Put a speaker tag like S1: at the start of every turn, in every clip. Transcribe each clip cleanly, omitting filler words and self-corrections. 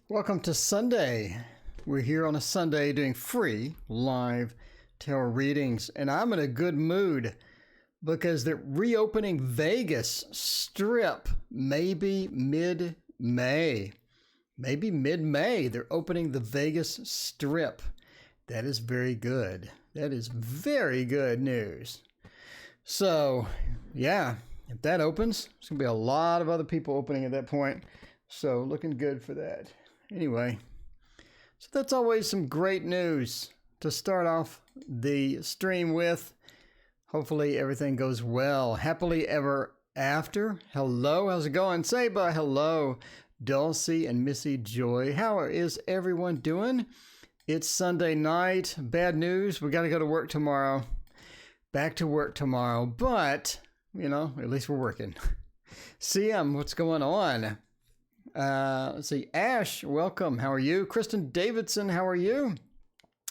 S1: Welcome to Sunday. We're here on a Sunday doing free live tarot readings, and I'm in a good mood because they're reopening Vegas Strip maybe mid-May. Maybe mid-May, they're opening the Vegas Strip. That is very good. That is very good news. So, yeah, if that opens, there's going to be a lot of other people opening at that point. So, looking good for that. Anyway, so that's always some great news to start off the stream with. Hopefully everything goes well. Happily ever after. Hello, how's it going? Say bye. Hello, Dulcie and Missy Joy. How is everyone doing? It's Sunday night. Bad news. We got to go to work tomorrow. Back to work tomorrow. But, you know, at least we're working. CM, what's going on? Let's see. Ash, welcome. How are you? Kristen Davidson, how are you?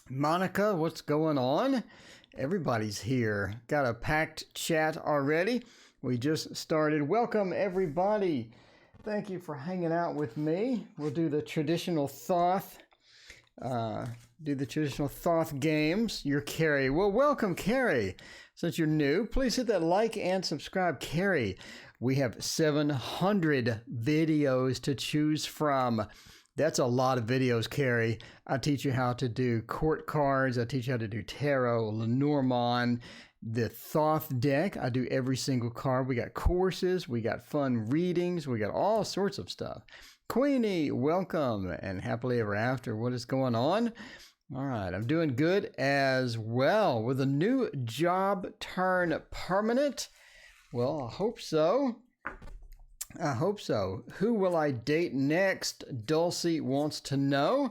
S1: Monica, what's going on? Everybody's here. Got a packed chat already. We just started. Welcome, everybody. Thank you for hanging out with me. We'll do the traditional Thoth. Games. You're Carrie. Well, welcome, Carrie. Since you're new, please hit that like and subscribe. Carrie, we have 700 videos to choose from. That's a lot of videos, Carrie. I teach you how to do court cards. I teach you how to do tarot, Lenormand, the Thoth deck. I do every single card. We got courses. We got fun readings. We got all sorts of stuff. Queenie, welcome, and happily ever after. What is going on? All right, I'm doing good as well. With a new job turn permanent? Well, I hope so. I hope so. Who will I date next? Dulcie wants to know.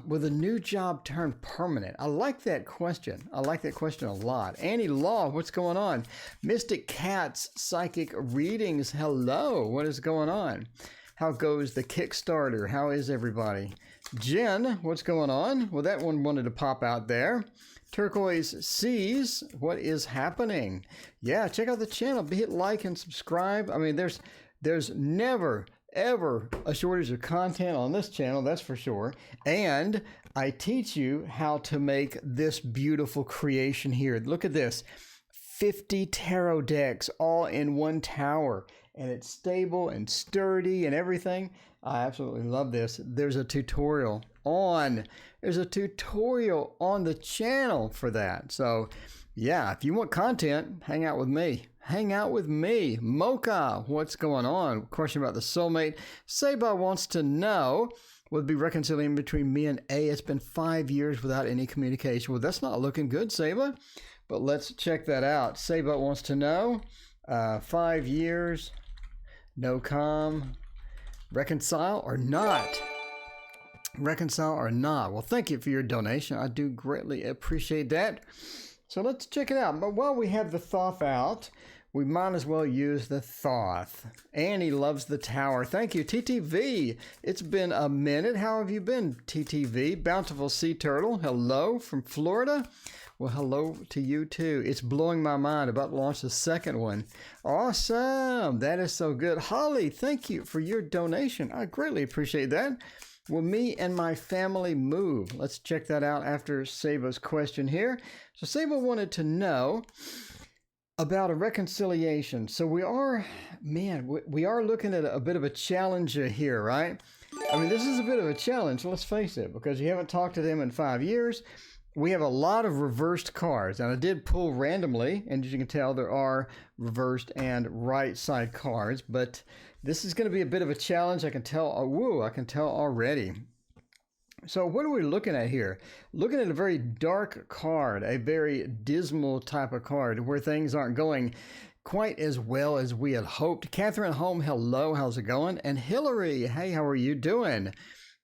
S1: With a new job turn permanent. I like that question. I like that question a lot. Annie Law, what's going on? Mystic Cats Psychic Readings. Hello, what is going on? How goes the Kickstarter? How is everybody? Jen, what's going on? Well, that one wanted to pop out there. Turquoise Seas, what is happening? Yeah, check out the channel. Hit like and subscribe. I mean, there's never, ever a shortage of content on this channel, that's for sure. And I teach you how to make this beautiful creation here. Look at this. 50 tarot decks all in one tower, and it's stable and sturdy and everything. I absolutely love this. There's a tutorial on the channel for that. So yeah, if you want content, hang out with me. Hang out with me. Mocha, what's going on? Question about the soulmate. Seba wants to know, will it be reconciliation between me and A? It's been 5 years without any communication. Well, that's not looking good, Seba. But let's check that out. Seba wants to know, 5 years, no comm, reconcile or not? Reconcile or not? Well, thank you for your donation. I do greatly appreciate that. So let's check it out. But while we have the Thoth out, we might as well use the Thoth. Annie loves the tower. Thank you, TTV. It's been a minute. How have you been, TTV? Bountiful Sea Turtle. Hello from Florida. Well, hello to you too. It's blowing my mind. About to launch the second one. Awesome. That is so good. Holly, thank you for your donation. I greatly appreciate that. Will me and my family move? Let's check that out after Seba's question here. So Seba wanted to know about a reconciliation. So we are looking at a bit of a challenge here, right? I mean, this is a bit of a challenge, let's face it, because you haven't talked to them in 5 years. We have a lot of reversed cards, and I did pull randomly, and as you can tell, there are reversed and right side cards, but this is going to be a bit of a challenge. I can tell already. So what are we looking at here? Looking at a very dark card, a very dismal type of card where things aren't going quite as well as we had hoped. Catherine Home, hello, how's it going? And Hillary, hey, how are you doing?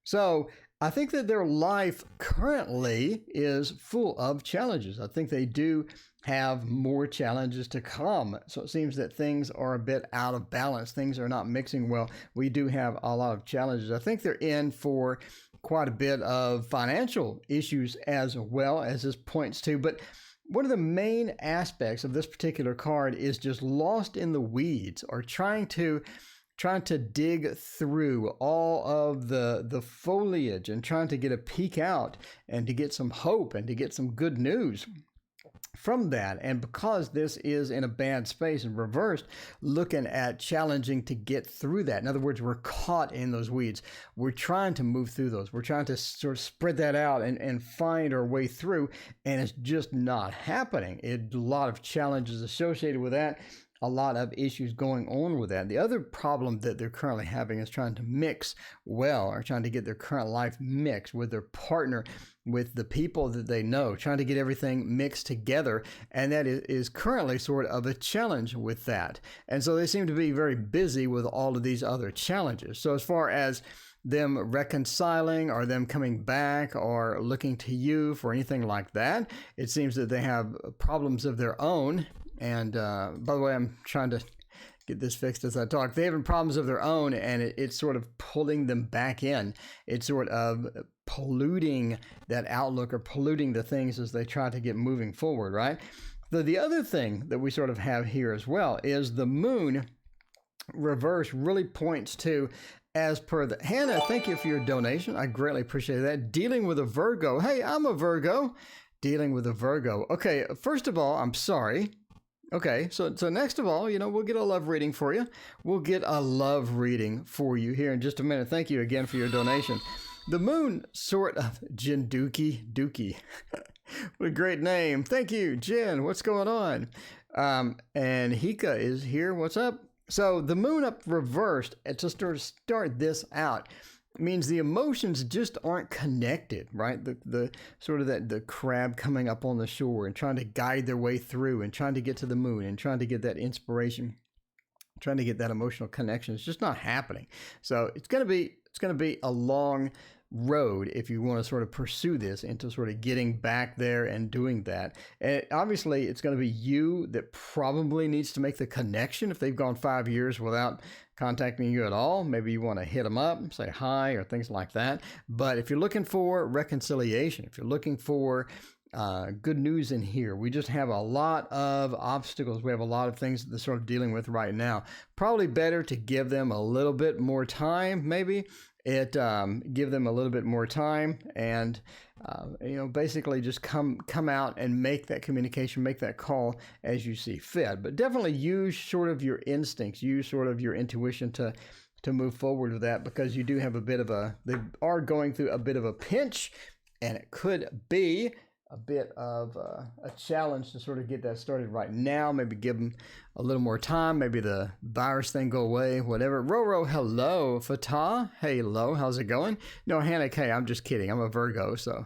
S1: So I think that their life currently is full of challenges. I think they do have more challenges to come. So it seems that things are a bit out of balance. Things are not mixing well. We do have a lot of challenges. I think they're in for quite a bit of financial issues as well, as this points to. But one of the main aspects of this particular card is just lost in the weeds, or trying to trying to dig through all of the foliage and trying to get a peek out and to get some hope and to get some good news from that. And because this is in a bad space and reversed, looking at challenging to get through that. In other words, we're caught in those weeds. We're trying to move through those. We're trying to sort of spread that out and find our way through, and it's just not happening. A lot of challenges associated with that, a lot of issues going on with that. The other problem that they're currently having is trying to mix well, or trying to get their current life mixed with their partner, with the people that they know, trying to get everything mixed together. And that is currently sort of a challenge with that. And so they seem to be very busy with all of these other challenges. So as far as them reconciling or them coming back or looking to you for anything like that, it seems that they have problems of their own. And by the way, I'm trying to get this fixed as I talk. They have problems of their own, and it's sort of pulling them back in. It's sort of polluting that outlook, or polluting the things as they try to get moving forward, right? The other thing that we sort of have here as well is the moon reverse really points to, as per the Hannah, thank you for your donation. I greatly appreciate that. Dealing with a Virgo. Hey, I'm a Virgo. Dealing with a Virgo. Okay, first of all, I'm sorry. Okay, so next of all, we'll get a love reading for you. We'll get a love reading for you here in just a minute. Thank you again for your donation. The moon sort of Dookie. What a great name. Thank you, Jen. What's going on? And Hika is here. What's up? So the moon up reversed, to start this out, means the emotions just aren't connected, right? The sort of the crab coming up on the shore and trying to guide their way through and trying to get to the moon and trying to get that inspiration, trying to get that emotional connection. It's just not happening. So it's going to be a long road if you want to sort of pursue this into sort of getting back there and doing that. And obviously it's going to be you that probably needs to make the connection. If they've gone 5 years without contacting you at all, maybe you want to hit them up, say hi or things like that. But if you're looking for reconciliation, if you're looking for good news in here, we just have a lot of obstacles. We have a lot of things that they're sort of dealing with right now. Probably better to give them a little bit more time, maybe. Give them a little bit more time and, basically just come out and make that communication, make that call as you see fit. But definitely use sort of your instincts, use sort of your intuition to move forward with that, because you do have they are going through a bit of a pinch, and it could be a bit of a challenge to sort of get that started right now. Maybe give them a little more time. Maybe the virus thing go away, whatever. Roro, hello. Fatah, hello. How's it going? No, Hannah K, I'm just kidding. I'm a Virgo, so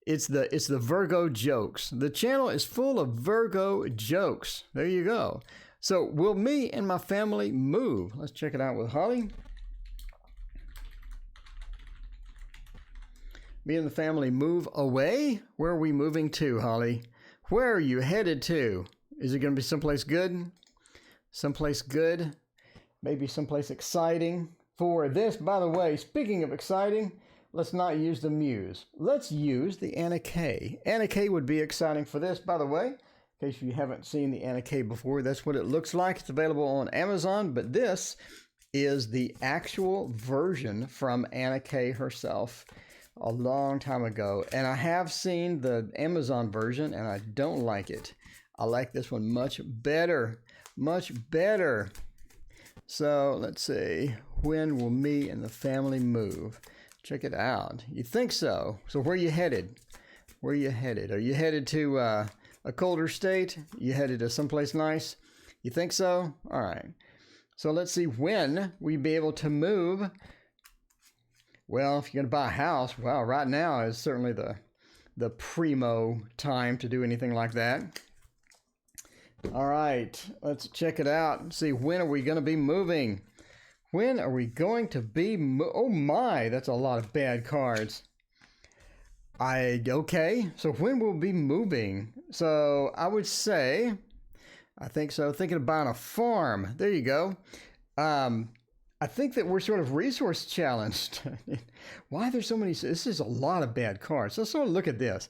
S1: it's the Virgo jokes. The channel is full of Virgo jokes. There you go. So will me and my family move? Let's check it out with Holly. Me and the family move away? Where are we moving to, Holly? Where are you headed to? Is it going to be someplace good? Someplace good? Maybe someplace exciting? For this, by the way, speaking of exciting, let's not use the Muse. Let's use the Anna K. Anna K would be exciting for this, by the way. In case you haven't seen the Anna K before, that's what it looks like. It's available on Amazon, but this is the actual version from Anna K herself a long time ago, and I have seen the Amazon version and I don't like it. I like this one much better. So let's see, when will me and the family move? Check it out. You think so? So where are you headed? Are you headed to a colder state? You headed to someplace nice? You think so? All right, so let's see when we be able to move. Well, if you're going to buy a house, well, right now is certainly the primo time to do anything like that. All right, let's check it out and see, when are we going to be moving? When are we going to be oh my, that's a lot of bad cards. Okay, so when we'll be moving? So I would say, I think so, thinking of buying a farm. There you go. I think that we're sort of resource challenged. Why are there so many? This is a lot of bad cards. Let's sort of look at this.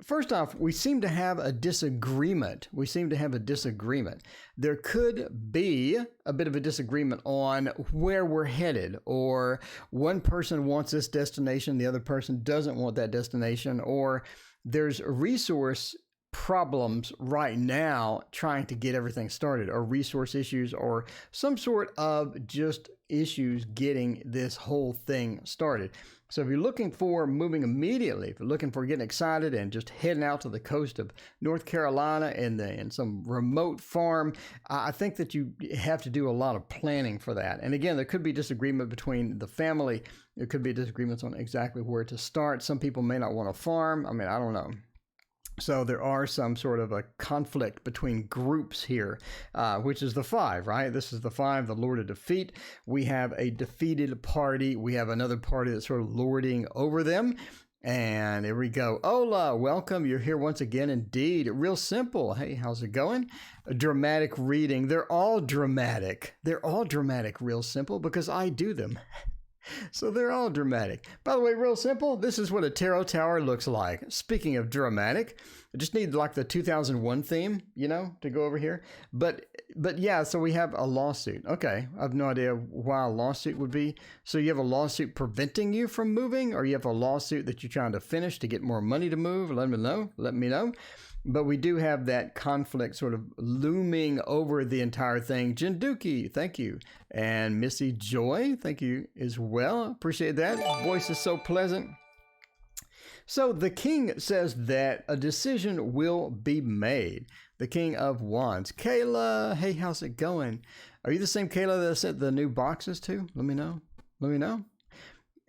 S1: First off, we seem to have a disagreement. There could be a bit of a disagreement on where we're headed, or one person wants this destination, the other person doesn't want that destination, or there's resource problems right now trying to get everything started, or resource issues, or some sort of just issues getting this whole thing started. So if you're looking for moving immediately, if you're looking for getting excited and just heading out to the coast of North Carolina and some remote farm, I think that you have to do a lot of planning for that. And again, there could be disagreement between the family. There could be disagreements on exactly where to start. Some people may not want to farm. I mean, I don't know. So there are some sort of a conflict between groups here, which is the 5, right? This is the 5, the Lord of Defeat. We have a defeated party. We have another party that's sort of lording over them. And here we go. Hola, welcome. You're here once again. Indeed. Real simple. Hey, how's it going? A dramatic reading. They're all dramatic. Real simple, because I do them. So they're all dramatic. By the way, real simple, this is what a tarot tower looks like. Speaking of dramatic, I just need like the 2001 theme, to go over here. But yeah, so we have a lawsuit. Okay, I have no idea why a lawsuit would be. So you have a lawsuit preventing you from moving, or you have a lawsuit that you're trying to finish to get more money to move? Let me know. But we do have that conflict sort of looming over the entire thing. Jinduki, thank you. And Missy Joy, thank you as well. Appreciate that. Voice is so pleasant. So the king says that a decision will be made. The King of Wands. Kayla, hey, how's it going? Are you the same Kayla that sent the new boxes to? Let me know.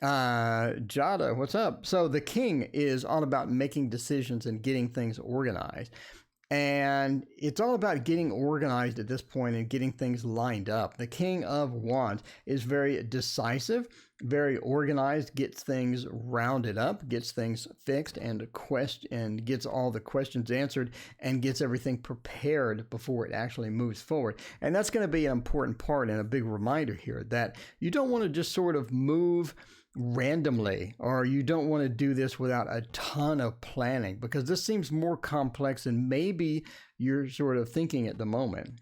S1: Jada, what's up? So the king is all about making decisions and getting things organized. And it's all about getting organized at this point and getting things lined up. The King of Wands is very decisive, very organized, gets things rounded up, gets things fixed, and gets all the questions answered, and gets everything prepared before it actually moves forward. And that's going to be an important part and a big reminder here that you don't want to just sort of move randomly, or you don't want to do this without a ton of planning, because this seems more complex than maybe you're sort of thinking at the moment.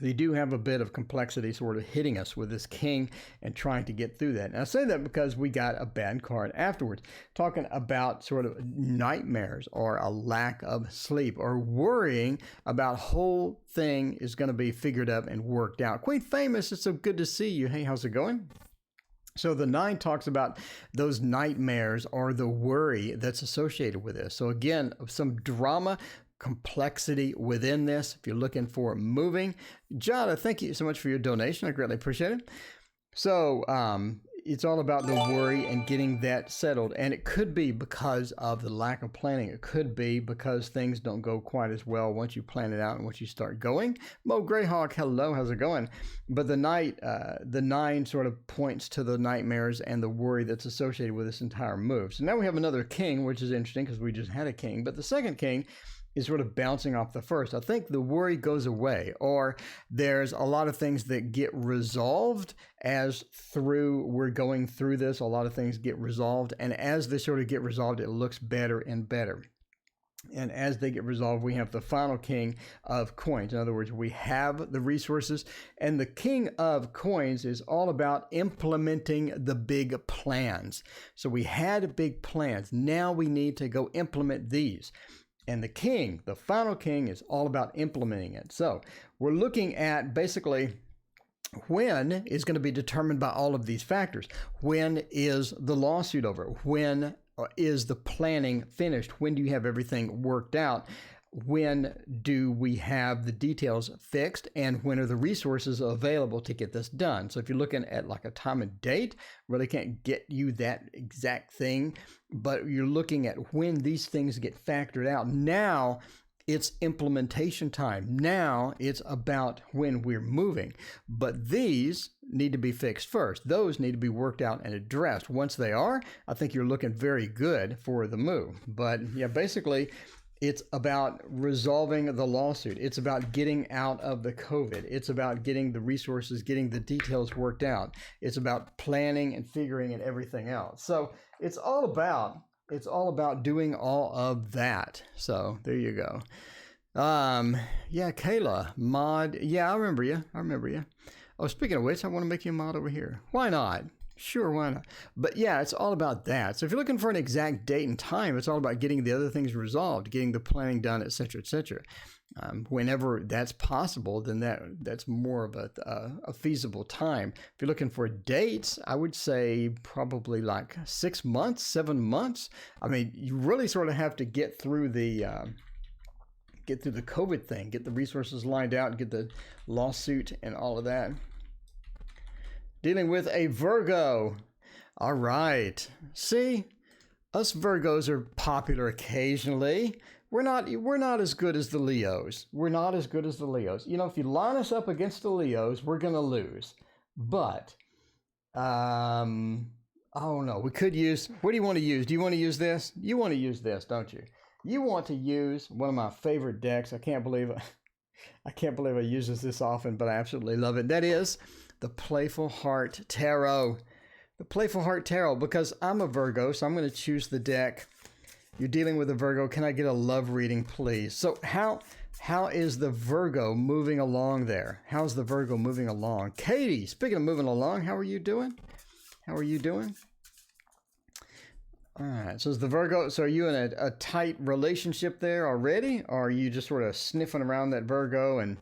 S1: They do have a bit of complexity sort of hitting us with this king and trying to get through that. And I say that because we got a bad card afterwards, talking about sort of nightmares or a lack of sleep or worrying about whole thing is going to be figured up and worked out. Queen Famous, it's so good to see you. Hey, how's it going? So the 9 talks about those nightmares or the worry that's associated with this. So again, some drama, complexity within this. If you're looking for moving, Jada, thank you so much for your donation. I greatly appreciate it. So it's all about the worry and getting that settled. And it could be because of the lack of planning. It could be because things don't go quite as well once you plan it out and once you start going. Mo Greyhawk, hello, how's it going? But the 9 sort of points to the nightmares and the worry that's associated with this entire move. So now we have another king, which is interesting because we just had a king. But the second king is sort of bouncing off the first. I think the worry goes away, or there's a lot of things that get resolved as we're going through this. A lot of things get resolved, and as they sort of get resolved, it looks better and better. And as they get resolved, we have the final King of Coins. In other words, we have the resources, and the King of Coins is all about implementing the big plans. So we had big plans. Now we need to go implement these. And the king, the final king, is all about implementing it. So we're looking at basically when is going to be determined by all of these factors. When is the lawsuit over? When is the planning finished? When do you have everything worked out? When do we have the details fixed, and when are the resources available to get this done? So if you're looking at like a time and date, really can't get you that exact thing, but you're looking at when these things get factored out. Now it's implementation time. Now it's about when we're moving, but these need to be fixed first. Those need to be worked out and addressed. Once they are, I think you're looking very good for the move. But yeah, basically, it's about resolving the lawsuit. It's about getting out of the COVID. It's about getting the resources, getting the details worked out. It's about planning and figuring and everything else. So it's all about It's all about doing all of that. So there you go. Yeah, Kayla, mod. Yeah, I remember you. Oh, speaking of which, I want to make you a mod over here. Why not? Sure, why not? But yeah, it's all about that. So if you're looking for an exact date and time, it's all about getting the other things resolved, getting the planning done, etc., etc. Whenever that's possible, then that's more of a feasible time. If you're looking for dates, I would say probably like 6 months, 7 months. I mean, you really sort of have to get through the COVID thing, get the resources lined out, get the lawsuit and all of that. Dealing with a Virgo. All right. See, us Virgos are popular occasionally. We're not as good as the Leos. We're not as good as the Leos. You know, if you line us up against the Leos, we're going to lose. But, I don't know. We could use, what do you want to use? Do you want to use this? You want to use this, don't you? You want to use one of my favorite decks. I can't believe I use this often, but I absolutely love it. That is the Playful Heart Tarot. The Playful Heart Tarot, because I'm a Virgo, so I'm going to choose the deck. You're dealing with a Virgo. Can I get a love reading, please? So how is the Virgo moving along there? How's the Virgo moving along? Katie, speaking of moving along, how are you doing? How are you doing? All right. So is the Virgo, so are you in a tight relationship there already? Or are you just sort of sniffing around that Virgo and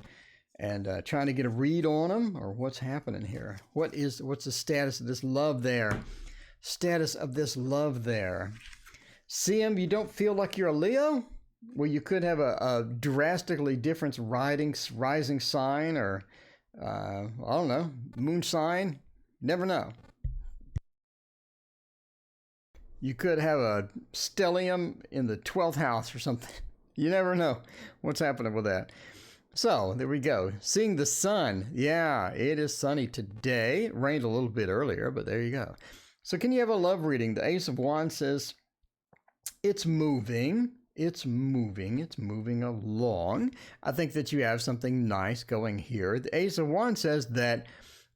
S1: trying to get a read on them? Or what's happening here? What's the status of this love there? Status of this love there. CM, you don't feel like you're a Leo? Well, you could have a drastically different rising sign, or I don't know, moon sign. Never know. You could have a stellium in the 12th house or something. You never know what's happening with that. So there we go. Seeing the sun. Yeah, it is sunny today. It rained a little bit earlier, but there you go. So can you have a love reading? The Ace of Wands says, it's moving along. I think that you have something nice going here. The Ace of Wands says that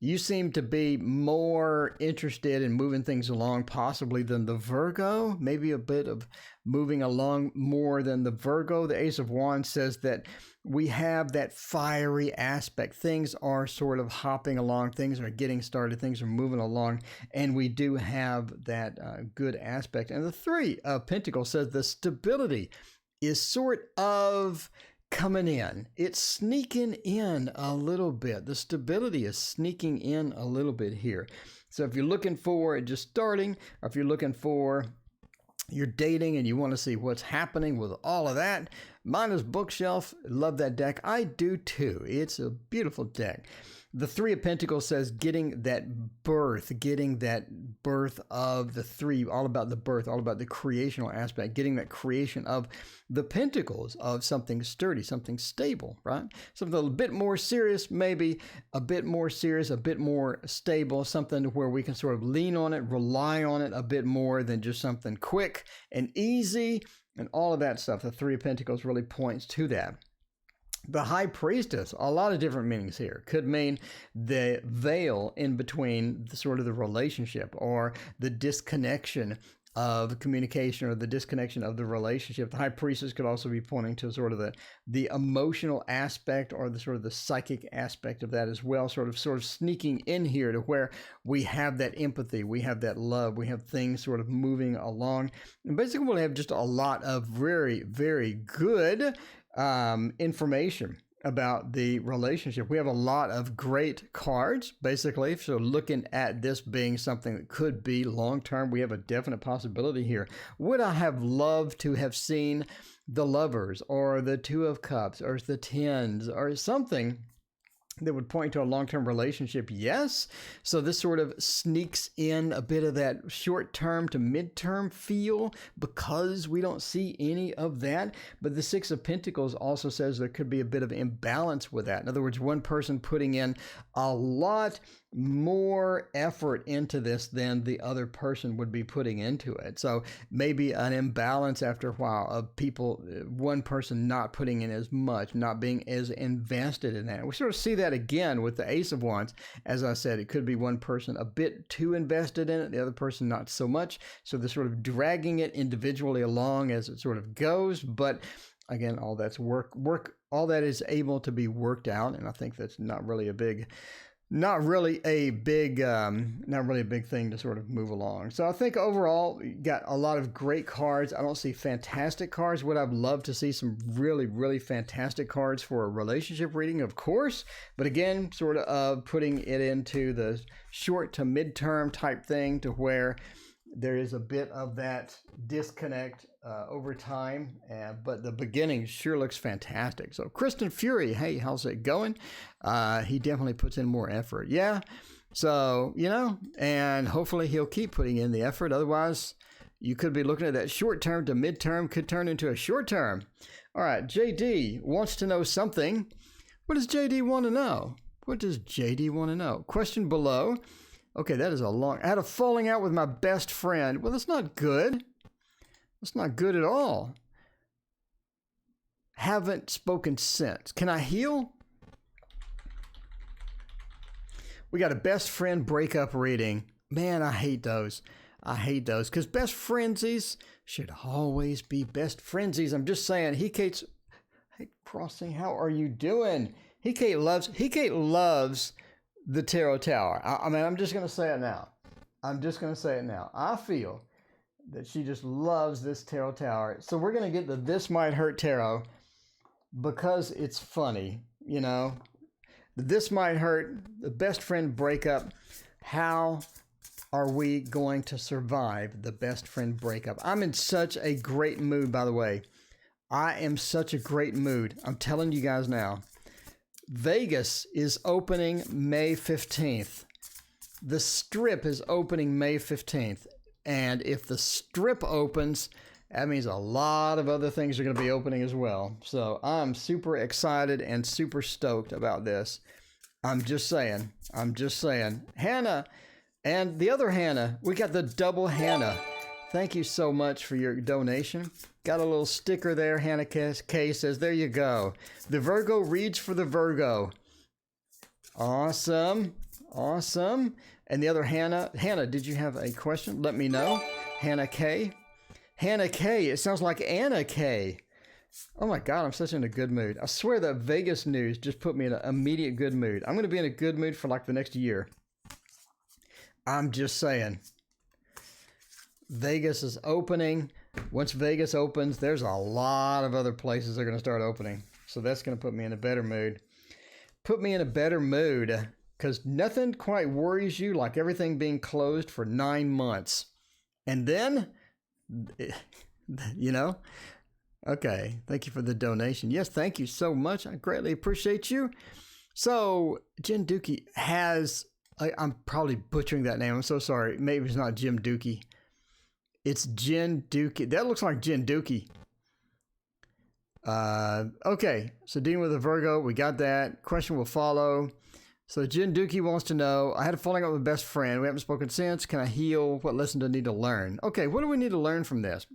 S1: you seem to be more interested in moving things along possibly than the Virgo, maybe a bit of moving along more than the Virgo. The Ace of Wands says that we have that fiery aspect. Things are sort of hopping along. Things are getting started. Things are moving along. And we do have that good aspect. And the Three of Pentacles says the stability is sort of coming in. It's sneaking in a little bit. The stability is sneaking in a little bit here. So if you're looking for it just starting, or if you're looking for you're dating and you want to see what's happening with all of that, mine is Bookshelf. Love that deck. I do too. It's a beautiful deck. The Three of Pentacles says getting that birth of the three, all about the birth, all about the creational aspect, getting that creation of the pentacles of something sturdy, something stable, right? Something a little bit more serious, maybe a bit more serious, a bit more stable, something where we can sort of lean on it, rely on it a bit more than just something quick and easy and all of that stuff. The Three of Pentacles really points to that. The High Priestess, a lot of different meanings here. Could mean the veil in between the sort of the relationship, or the disconnection of communication, or the disconnection of the relationship. The High Priestess could also be pointing to sort of the emotional aspect, or the sort of the psychic aspect of that as well, sort of sneaking in here to where we have that empathy, we have that love, we have things sort of moving along. And basically we'll have just a lot of very, very good information about the relationship. We have a lot of great cards, basically. So looking at this being something that could be long-term, we have a definite possibility here. Would I have loved to have seen the Lovers, or the Two of Cups, or the Tens, or something that would point to a long-term relationship? Yes. So this sort of sneaks in a bit of that short-term to mid-term feel, because we don't see any of that. But the Six of Pentacles also says there could be a bit of imbalance with that. In other words, one person putting in a lot more effort into this than the other person would be putting into it. So maybe an imbalance after a while of people, one person not putting in as much, not being as invested in that. We sort of see that again with the Ace of Wands. As I said, it could be one person a bit too invested in it, the other person not so much. So they're sort of dragging it individually along as it sort of goes. But again, all that's work, all that is able to be worked out. And I think that's not really a big thing to sort of move along. So I think overall, you got a lot of great cards. I don't see fantastic cards. Would I love to see some really, really fantastic cards for a relationship reading? Of course. But again, sort of putting it into the short to midterm type thing to where there is a bit of that disconnect over time, but the beginning sure looks fantastic. So Kristen Fury, hey, how's it going? He definitely puts in more effort. Yeah, so, and hopefully he'll keep putting in the effort. Otherwise, you could be looking at that short term to midterm could turn into a short term. All right, JD wants to know something. What does JD want to know? What does JD want to know? Question below. Okay, that is a long... I had a falling out with my best friend. Well, that's not good. That's not good at all. Haven't spoken since. Can I heal? We got a best friend breakup reading. Man, I hate those. Because best friendsies should always be best friendsies. I'm just saying, Hey, Crossing, how are you doing? He loves the Tarot Tower. I mean, I'm just going to say it now. I feel that she just loves this Tarot Tower. So we're going to get the This Might Hurt Tarot because it's funny, The This Might Hurt, the best friend breakup. How are we going to survive the best friend breakup? I'm in such a great mood, by the way. I am such a great mood. I'm telling you guys now. Vegas is opening May 15th. The Strip is opening May 15th. And if the Strip opens, that means a lot of other things are going to be opening as well. So I'm super excited and super stoked about this. I'm just saying. Hannah and the other Hannah, we got the double Hannah. Thank you so much for your donation. Got a little sticker there. Hannah K says, there you go. The Virgo reads for the Virgo. Awesome. And the other Hannah, did you have a question? Let me know. Hannah K. It sounds like Anna K. Oh my God, I'm such in a good mood. I swear that Vegas news just put me in an immediate good mood. I'm going to be in a good mood for like the next year. I'm just saying. Vegas is opening. Once Vegas opens, there's a lot of other places that are going to start opening. So that's going to put me in a better mood. Because nothing quite worries you like everything being closed for 9 months. And then, Okay, thank you for the donation. Yes, thank you so much. I greatly appreciate you. So, Jen Dookie has... I'm probably butchering that name. I'm so sorry. Maybe it's not Jim Dookie. It's Jen Dookie. That looks like Jen Dookie. Okay, so dealing with a Virgo, we got that. Question will follow. So Jen Dookie wants to know, I had a falling out with my best friend. We haven't spoken since. Can I heal? What lesson do I need to learn? Okay, what do we need to learn from this?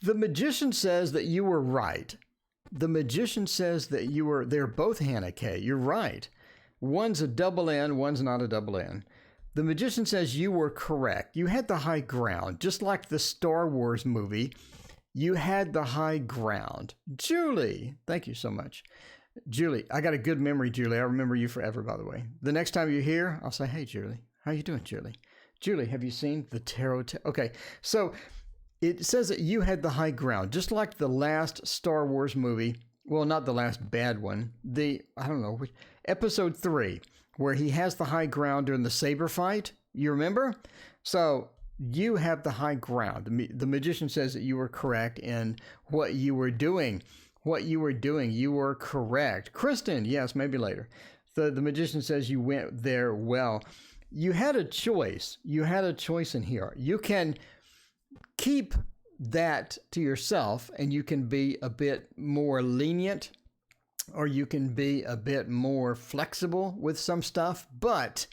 S1: The Magician says that you were right. The Magician says that they're both Hannah K. You're right. One's a double N, one's not a double N. The Magician says you were correct. You had the high ground. Just like the Star Wars movie, you had the high ground. Julie, thank you so much. Julie, I got a good memory, Julie. I remember you forever, by the way. The next time you're here, I'll say, hey, Julie. How you doing, Julie? Julie, have you seen the Tarot? Okay, so it says that you had the high ground. Just like the last Star Wars movie. Well, not the last bad one. Episode 3. Where he has the high ground during the saber fight. You remember? So you have the high ground. The Magician says that you were correct in what you were doing. You were correct. Kristen, yes, maybe later. The Magician says you went there well. You had a choice. In here. You can keep that to yourself and you can be a bit more lenient or you can be a bit more flexible with some stuff, but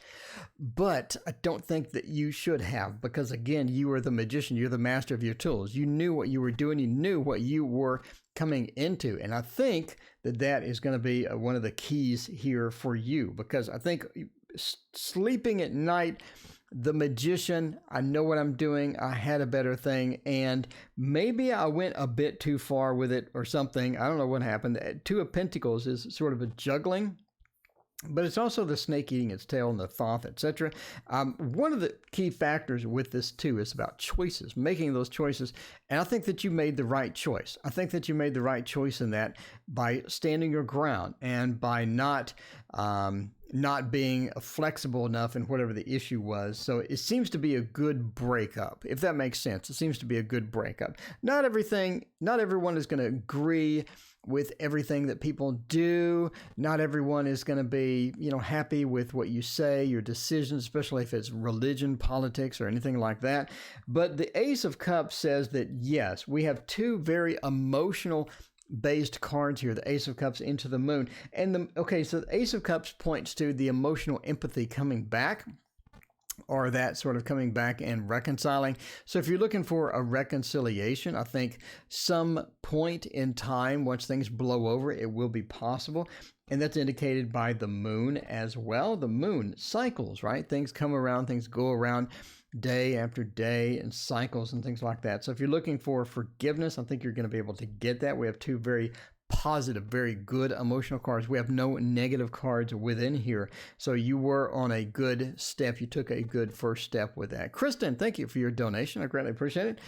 S1: I don't think that you should have, because again, you are the magician, you're the master of your tools. You knew what you were doing, you knew what you were coming into, and I think that that is going to be one of the keys here for you, because I think sleeping at night, the magician, I know what I'm doing, I had a better thing, and maybe I went a bit too far with it or something. I don't know what happened. Two of Pentacles is sort of a juggling, but it's also the snake eating its tail and the thought, etc. One of the key factors with this too is about choices, making those choices. And I think that you made the right choice. I think that you made the right choice in that by standing your ground and by not being flexible enough in whatever the issue was. So it seems to be a good breakup, if that makes sense. It seems to be a good breakup. Not everyone is going to agree with everything that people do. Not everyone is going to be, happy with what you say, your decisions, especially if it's religion, politics, or anything like that. But the Ace of Cups says that, yes, we have two very emotional based cards here, the Ace of Cups into the Moon. And so the Ace of Cups points to the emotional empathy coming back, or that sort of coming back and reconciling. So if you're looking for a reconciliation, I think some point in time, once things blow over, it will be possible. And that's indicated by the Moon as well. The Moon cycles, right? Things come around, things go around day after day and cycles and things like that. So if you're looking for forgiveness, I think you're going to be able to get that. We have two very positive, very good emotional cards. We have no negative cards within here. So you were on a good step. You took a good first step with that. Kristen, thank you for your donation. I greatly appreciate it.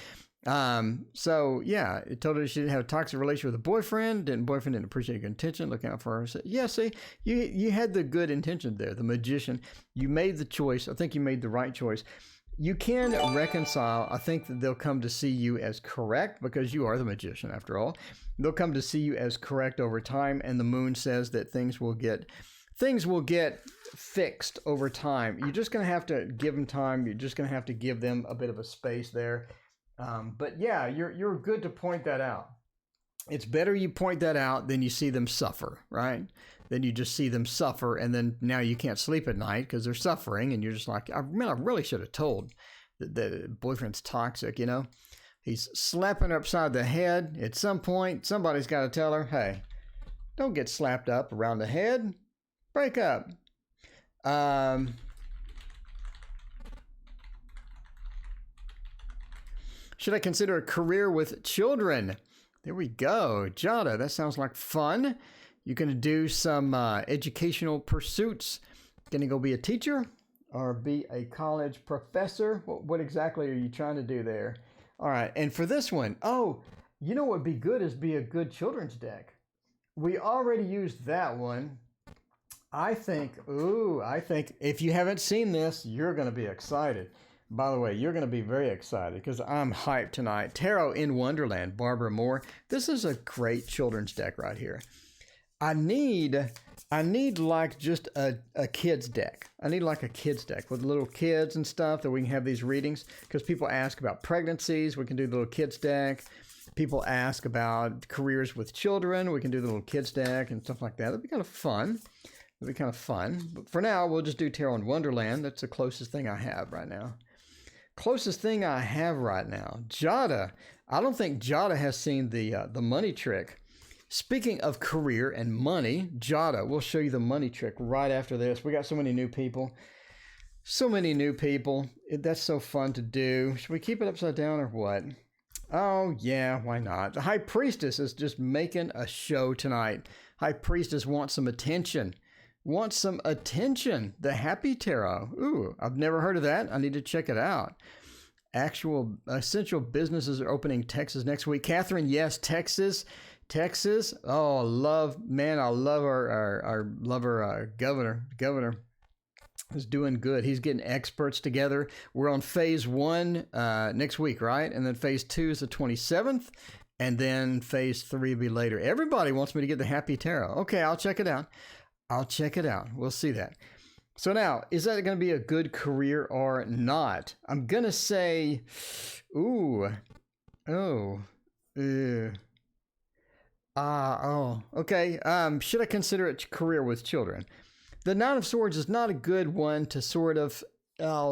S1: So yeah, it told her she didn't have a toxic relationship with a boyfriend. Boyfriend didn't appreciate your intention, looking out for her. So, yeah, see, you had the good intention there. The magician, you made the choice. I think you made the right choice. You can reconcile. I think that they'll come to see you as correct, because you are the magician after all. They'll come to see you as correct over time, and the Moon says that things will get fixed over time. You're just going to have to give them time. You're just going to have to give them a bit of a space there. But yeah, you're good to point that out. It's better you point that out than you see them suffer, right? Then you just see them suffer, and then now you can't sleep at night because they're suffering, and you're just like, I really should have told that the boyfriend's toxic, He's slapping her upside the head. At some point, somebody's got to tell her, hey, don't get slapped up around the head. Break up. Should I consider a career with children? There we go. Jada, that sounds like fun. You're going to do some educational pursuits. Going to go be a teacher or be a college professor? What exactly are you trying to do there? All right. And for this one, what would be good is be a good children's deck. We already used that one. I think if you haven't seen this, you're going to be excited. By the way, you're going to be very excited because I'm hyped tonight. Tarot in Wonderland, Barbara Moore. This is a great children's deck right here. I need like just a kid's deck. I need like a kid's deck with little kids and stuff that we can have these readings, because people ask about pregnancies. We can do the little kids deck. People ask about careers with children. We can do the little kids deck and stuff like that. That'd be kind of fun. But for now, we'll just do Tarot in Wonderland. That's the closest thing I have right now. Jada. I don't think Jada has seen the money trick. Speaking of career and money, Jada, we'll show you the money trick right after this. We got so many new people. That's so fun to do. Should we keep it upside down or what? Oh, yeah, why not? The High Priestess is just making a show tonight. High Priestess wants some attention. The Happy Tarot. Ooh, I've never heard of that. I need to check it out. Actual essential businesses are opening Texas next week. Catherine, yes, Texas. Oh, I love our governor. Governor is doing good. He's getting experts together. We're on phase 1 next week, right? And then phase 2 is the 27th. And then phase 3 will be later. Everybody wants me to get the Happy Tarot. Okay, I'll check it out. We'll see that. So now, is that going to be a good career or not? I'm going to say, Okay. Should I consider it career with children? The Nine of Swords is not a good one to sort of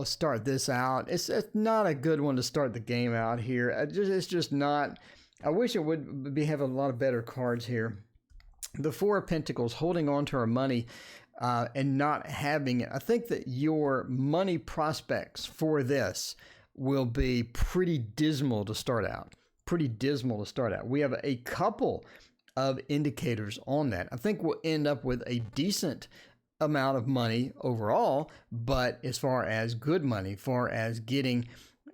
S1: start this out. It's not a good one to start the game out here. It's just not. I wish it would have a lot of better cards here. The Four of Pentacles, holding on to our money and not having it. I think that your money prospects for this will be pretty dismal to start out. Pretty dismal to start out. We have a couple of indicators on that. I think we'll end up with a decent amount of money overall, but as far as good money, far as getting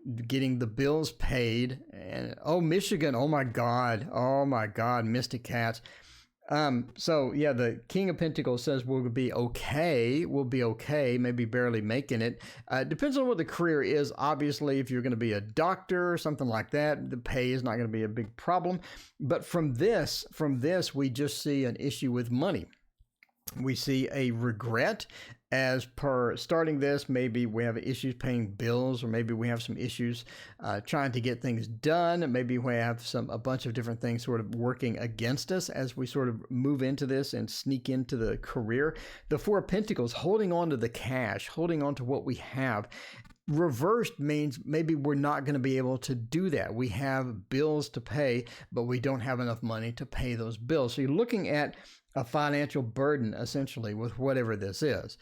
S1: the bills paid, and Michigan, oh my God, Mystic Cats. So yeah, the King of Pentacles says we'll be okay, maybe barely making it. Depends on what the career is. Obviously, if you're going to be a doctor or something like that, the pay is not going to be a big problem. But from this, we just see an issue with money. We see a regret as per starting this. Maybe we have issues paying bills, or maybe we have some issues trying to get things done. Maybe we have a bunch of different things sort of working against us as we sort of move into this and sneak into the career. The Four of Pentacles, holding on to the cash, holding on to what we have. Reversed means maybe we're not going to be able to do that. We have bills to pay, but we don't have enough money to pay those bills. So you're looking at a financial burden, essentially, with whatever this is.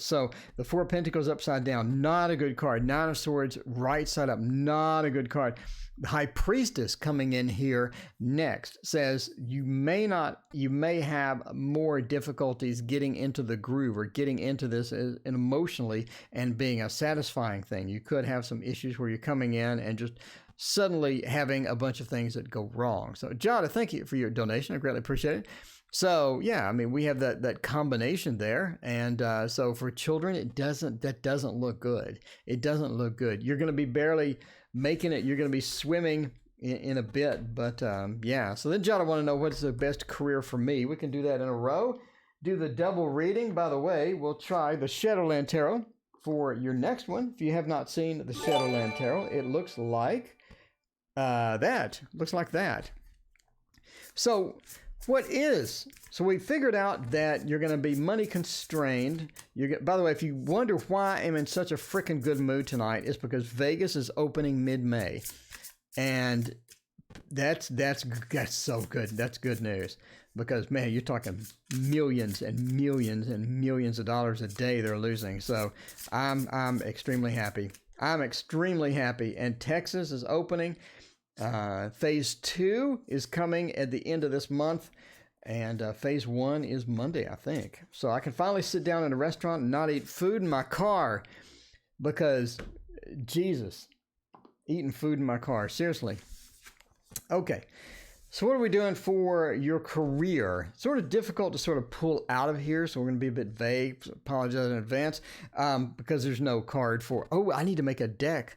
S1: So the Four of Pentacles upside down, not a good card. Nine of Swords right side up, not a good card. The High Priestess coming in here next says you may have more difficulties getting into the groove or getting into this emotionally and being a satisfying thing. You could have some issues where you're coming in and just suddenly having a bunch of things that go wrong. So, John, thank you for your donation. I greatly appreciate it. So, yeah, I mean, we have that combination there. And so for children, that doesn't look good. It doesn't look good. You're going to be barely making it. You're going to be swimming in a bit. But, yeah. So then, John, I want to know what's the best career for me. We can do that in a row. Do the double reading. By the way, we'll try the Shadowland Tarot for your next one. If you have not seen the Shadowland Tarot, it looks like that. Looks like that. So we figured out that you're going to be money constrained. By the way, if you wonder why I'm in such a freaking good mood tonight, it's because Vegas is opening mid-May. And that's so good. That's good news. Because, man, you're talking millions and millions and millions of dollars a day they're losing. So I'm extremely happy. And Texas is opening. Phase 2 is coming at the end of this month, and phase 1 is Monday, I think. So I can finally sit down in a restaurant and not eat food in my car, because, Jesus, eating food in my car, seriously. Okay, so what are we doing for your career? Sort of difficult to sort of pull out of here, so we're going to be a bit vague. Apologize in advance, because there's no card for, I need to make a deck.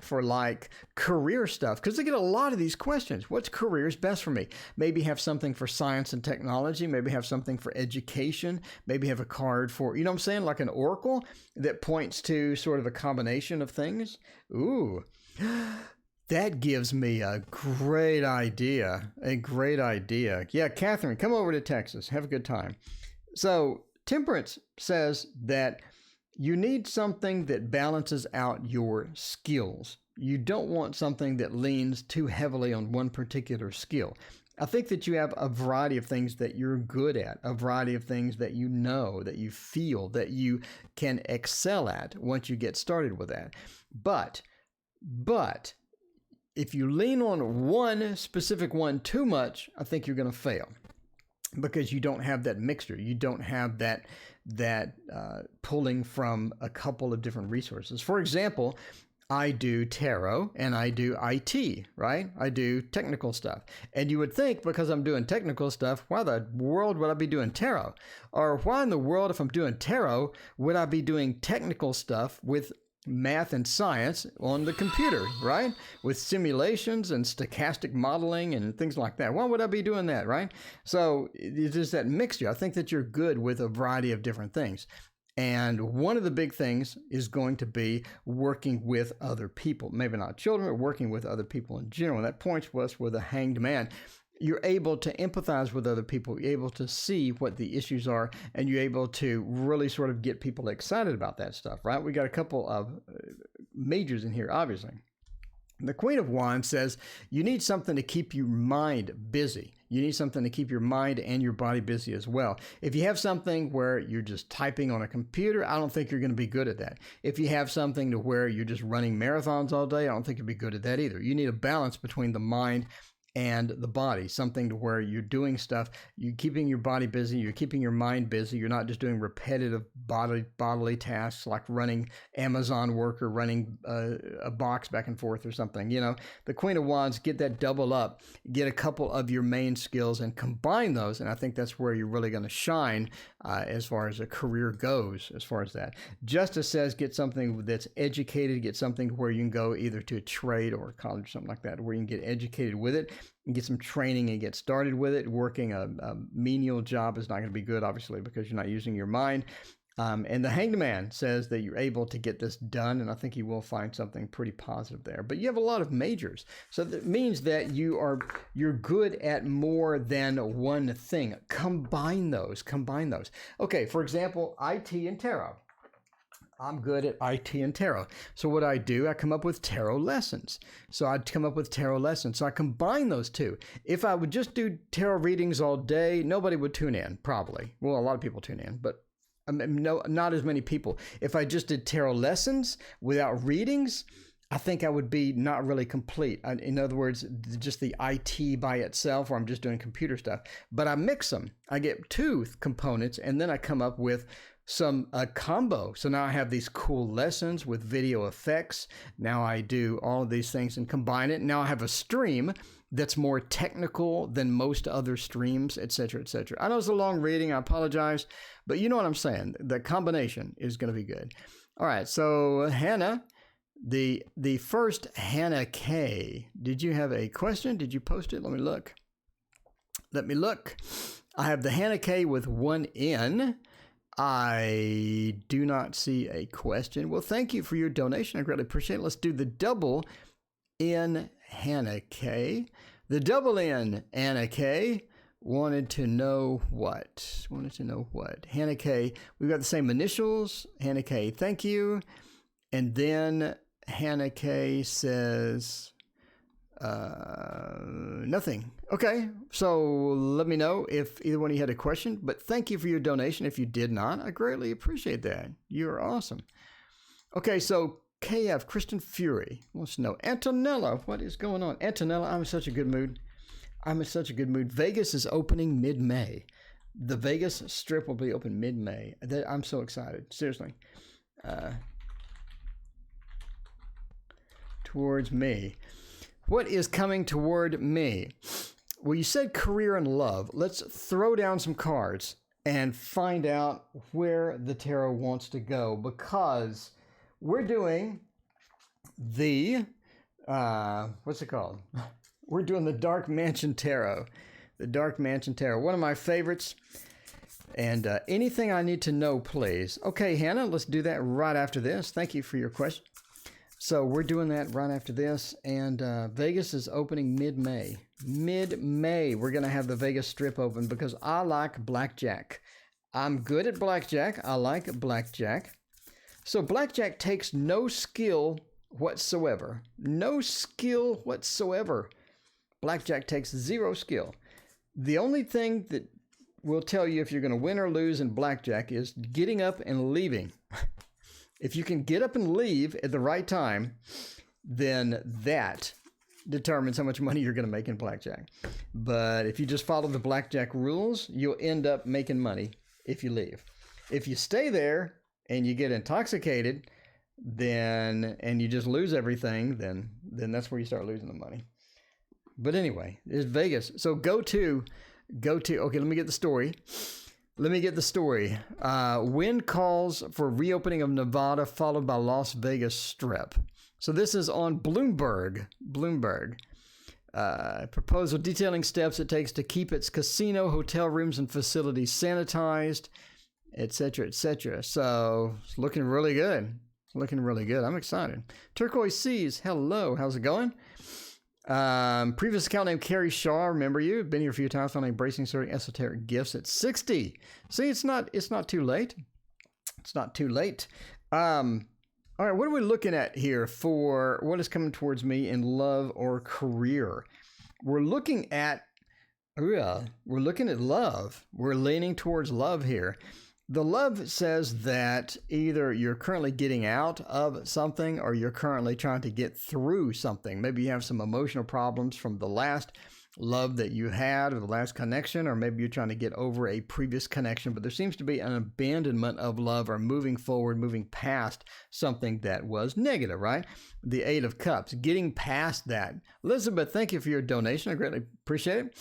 S1: For like career stuff, because they get a lot of these questions. What's career is best for me? Maybe have something for science and technology. Maybe have something for education. Maybe have a card for, you know what I'm saying? Like an oracle that points to sort of a combination of things. Ooh, that gives me a great idea. Yeah, Catherine, come over to Texas. Have a good time. So Temperance says that you need something that balances out your skills. You don't want something that leans too heavily on one particular skill. I think that you have a variety of things that you're good at, a variety of things that you know, that you feel, that you can excel at once you get started with that. But if you lean on one specific one too much, I think you're going to fail, because you don't have that mixture. You don't have that pulling from a couple of different resources. For example, I do tarot and I do IT, right? I do technical stuff. And you would think, because I'm doing technical stuff, why the world would I be doing tarot? Or why in the world, if I'm doing tarot, would I be doing technical stuff with math and science on the computer, right? With simulations and stochastic modeling and things like that. Why would I be doing that, right? So it's just that mixture. I think that you're good with a variety of different things. And one of the big things is going to be working with other people. Maybe not children, but working with other people in general. That points to us with a Hanged Man. you're able to empathize with other people. You're able to see what the issues are, and you're able to really sort of get people excited about that stuff, right? We got a couple of majors in here, obviously. The Queen of Wands says you need something to keep your mind busy. You need something to keep your mind and your body busy as well. If you have something where you're just typing on a computer, I don't think you're going to be good at that. If you have something to where you're just running marathons all day, I don't think you'll be good at that either. You need a balance between the mind and the body, something to where you're doing stuff, you're keeping your body busy, you're keeping your mind busy, you're not just doing repetitive bodily tasks like running Amazon work or running a box back and forth or something. You know, the Queen of Wands, get that double up, get a couple of your main skills and combine those, and I think that's where you're really going to shine as far as a career goes, as far as that. Justice says get something that's educated, get something where you can go either to a trade or a college or something like that, where you can get educated with it and get some training and get started with it. Working a menial job is not going to be good, obviously, because you're not using your mind. And the Hanged Man says that you're able to get this done, and I think you will find something pretty positive there. But you have a lot of majors, so that means that you're good at more than one thing. Combine those. Okay, for example, IT and tarot. I'm good at IT and tarot. So what I do, I come up with tarot lessons. So I combine those two. If I would just do tarot readings all day, nobody would tune in, probably. Well, a lot of people tune in, but no, not as many people. If I just did tarot lessons without readings, I think I would be not really complete. In other words, just the IT by itself, or I'm just doing computer stuff. But I mix them. I get two components, and then I come up with a combo. So now I have these cool lessons with video effects. Now I do all of these things and combine it. Now I have a stream that's more technical than most other streams, etc., etc. I know it's a long reading. I apologize, but you know what I'm saying. The combination is going to be good. All right. So Hannah, the first Hannah K. Did you have a question? Did you post it? Let me look. I have the Hannah K with one N. I do not see a question. Well, thank you for your donation. I greatly appreciate it. Let's do the double N Hannah K. The double N Anna K wanted to know what? Hannah K. We've got the same initials. Hannah K, thank you. And then Hannah K says nothing. Okay, so let me know if either one of you had a question, but thank you for your donation. If you did not, I greatly appreciate that. You're awesome. Okay, so KF, Kristen Fury wants to know, Antonella, what is going on? Antonella, I'm in such a good mood. Vegas is opening mid-May. The Vegas Strip will be open mid-May. I'm so excited, seriously. Towards me. What is coming toward me? Well, you said career and love. Let's throw down some cards and find out where the tarot wants to go, because we're doing the, what's it called? We're doing the Dark Mansion Tarot. The Dark Mansion Tarot, one of my favorites. And anything I need to know, please. Okay, Hannah, let's do that right after this. Thank you for your question. So we're doing that right after this, and Vegas is opening mid-May. Mid-May, we're going to have the Vegas Strip open because I like blackjack. I'm good at blackjack. I like blackjack. So blackjack takes no skill whatsoever. No skill whatsoever. Blackjack takes zero skill. The only thing that will tell you if you're going to win or lose in blackjack is getting up and leaving. If you can get up and leave at the right time, then that determines how much money you're going to make in blackjack. But if you just follow the blackjack rules, you'll end up making money if you leave. If you stay there and you get intoxicated, and you just lose everything, then that's where you start losing the money. But anyway, it's Vegas. So go to, okay, let me get the story. Wind calls for reopening of Nevada, followed by Las Vegas Strip. So this is on Bloomberg. Proposal detailing steps it takes to keep its casino, hotel rooms, and facilities sanitized, etc., etc. So it's looking really good. I'm excited. Turquoise Seas, hello. How's it going? Previous account name Carrie Shaw. Remember you? Been here a few times on Embracing Certain Esoteric Gifts at 60. See, it's not too late. It's not too late. All right, what are we looking at here for what is coming towards me in love or career? We're looking at love. We're leaning towards love here. The love says that either you're currently getting out of something or you're currently trying to get through something. Maybe you have some emotional problems from the last love that you had or the last connection, or maybe you're trying to get over a previous connection, but there seems to be an abandonment of love or moving forward, moving past something that was negative, right? The Eight of Cups, getting past that. Elizabeth, thank you for your donation. I greatly appreciate it.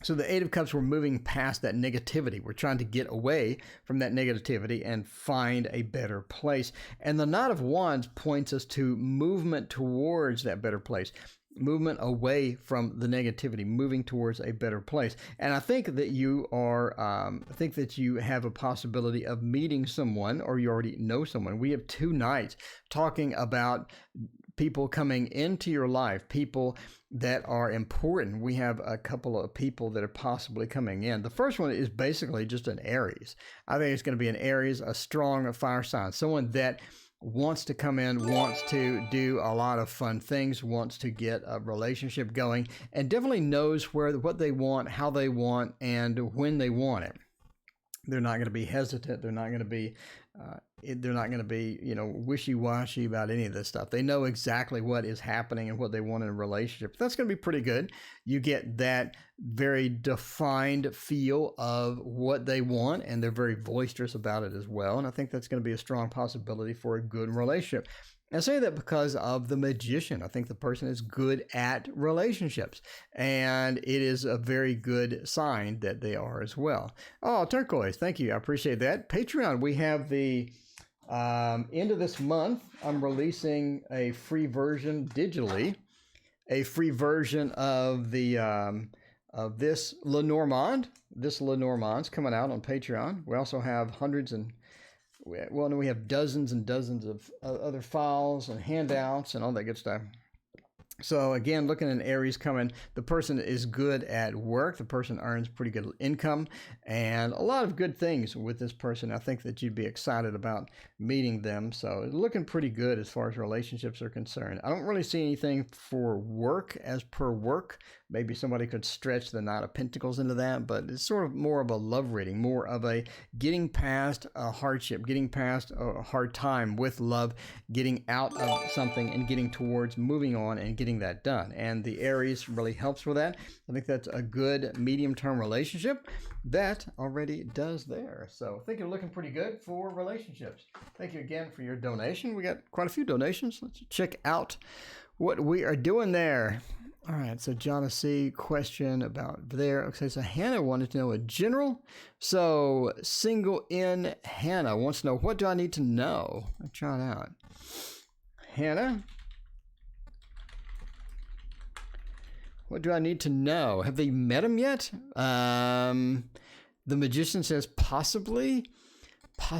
S1: So the Eight of Cups, we're moving past that negativity. We're trying to get away from that negativity and find a better place. And the Knight of Wands points us to movement towards that better place, movement away from the negativity, moving towards a better place. And I think that you are, you have a possibility of meeting someone, or you already know someone. We have two nights talking about people coming into your life, people that are important. We have a couple of people that are possibly coming in. The first one is basically just an Aries. I think it's going to be an Aries, a strong fire sign, someone that wants to come in, wants to do a lot of fun things, wants to get a relationship going, and definitely knows what they want, how they want, and when they want it. They're not going to be hesitant. They're not going to be wishy-washy about any of this stuff. They know exactly what is happening and what they want in a relationship. That's going to be pretty good. You get that very defined feel of what they want, and they're very boisterous about it as well. And I think that's going to be a strong possibility for a good relationship. I say that because of the Magician. I think the person is good at relationships, and it is a very good sign that they are as well. Oh, turquoise, thank you. I appreciate that. Patreon, we have the end of this month. I'm releasing a free version digitally, a free version of the of this Lenormand. This Lenormand's coming out on Patreon. We also have we have dozens and dozens of other files and handouts and all that good stuff. So again, looking at an Aries coming, the person is good at work. The person earns pretty good income and a lot of good things with this person. I think that you'd be excited about meeting them. So it's looking pretty good as far as relationships are concerned. I don't really see anything for work as per work. Maybe somebody could stretch the Knight of Pentacles into that, but it's sort of more of a love reading, more of a getting past a hardship, getting past a hard time with love, getting out of something and getting towards moving on and getting that done. And the Aries really helps with that. I think that's a good medium-term relationship that already does there. So I think you're looking pretty good for relationships. Thank you again for your donation. We got quite a few donations. Let's check out what we are doing there. All right, so John C. question about there. Okay, so Hannah wanted to know a general. So single in Hannah wants to know, what do I need to know? Let's try it out. Hannah, what do I need to know? Have they met him yet? The Magician says possibly. I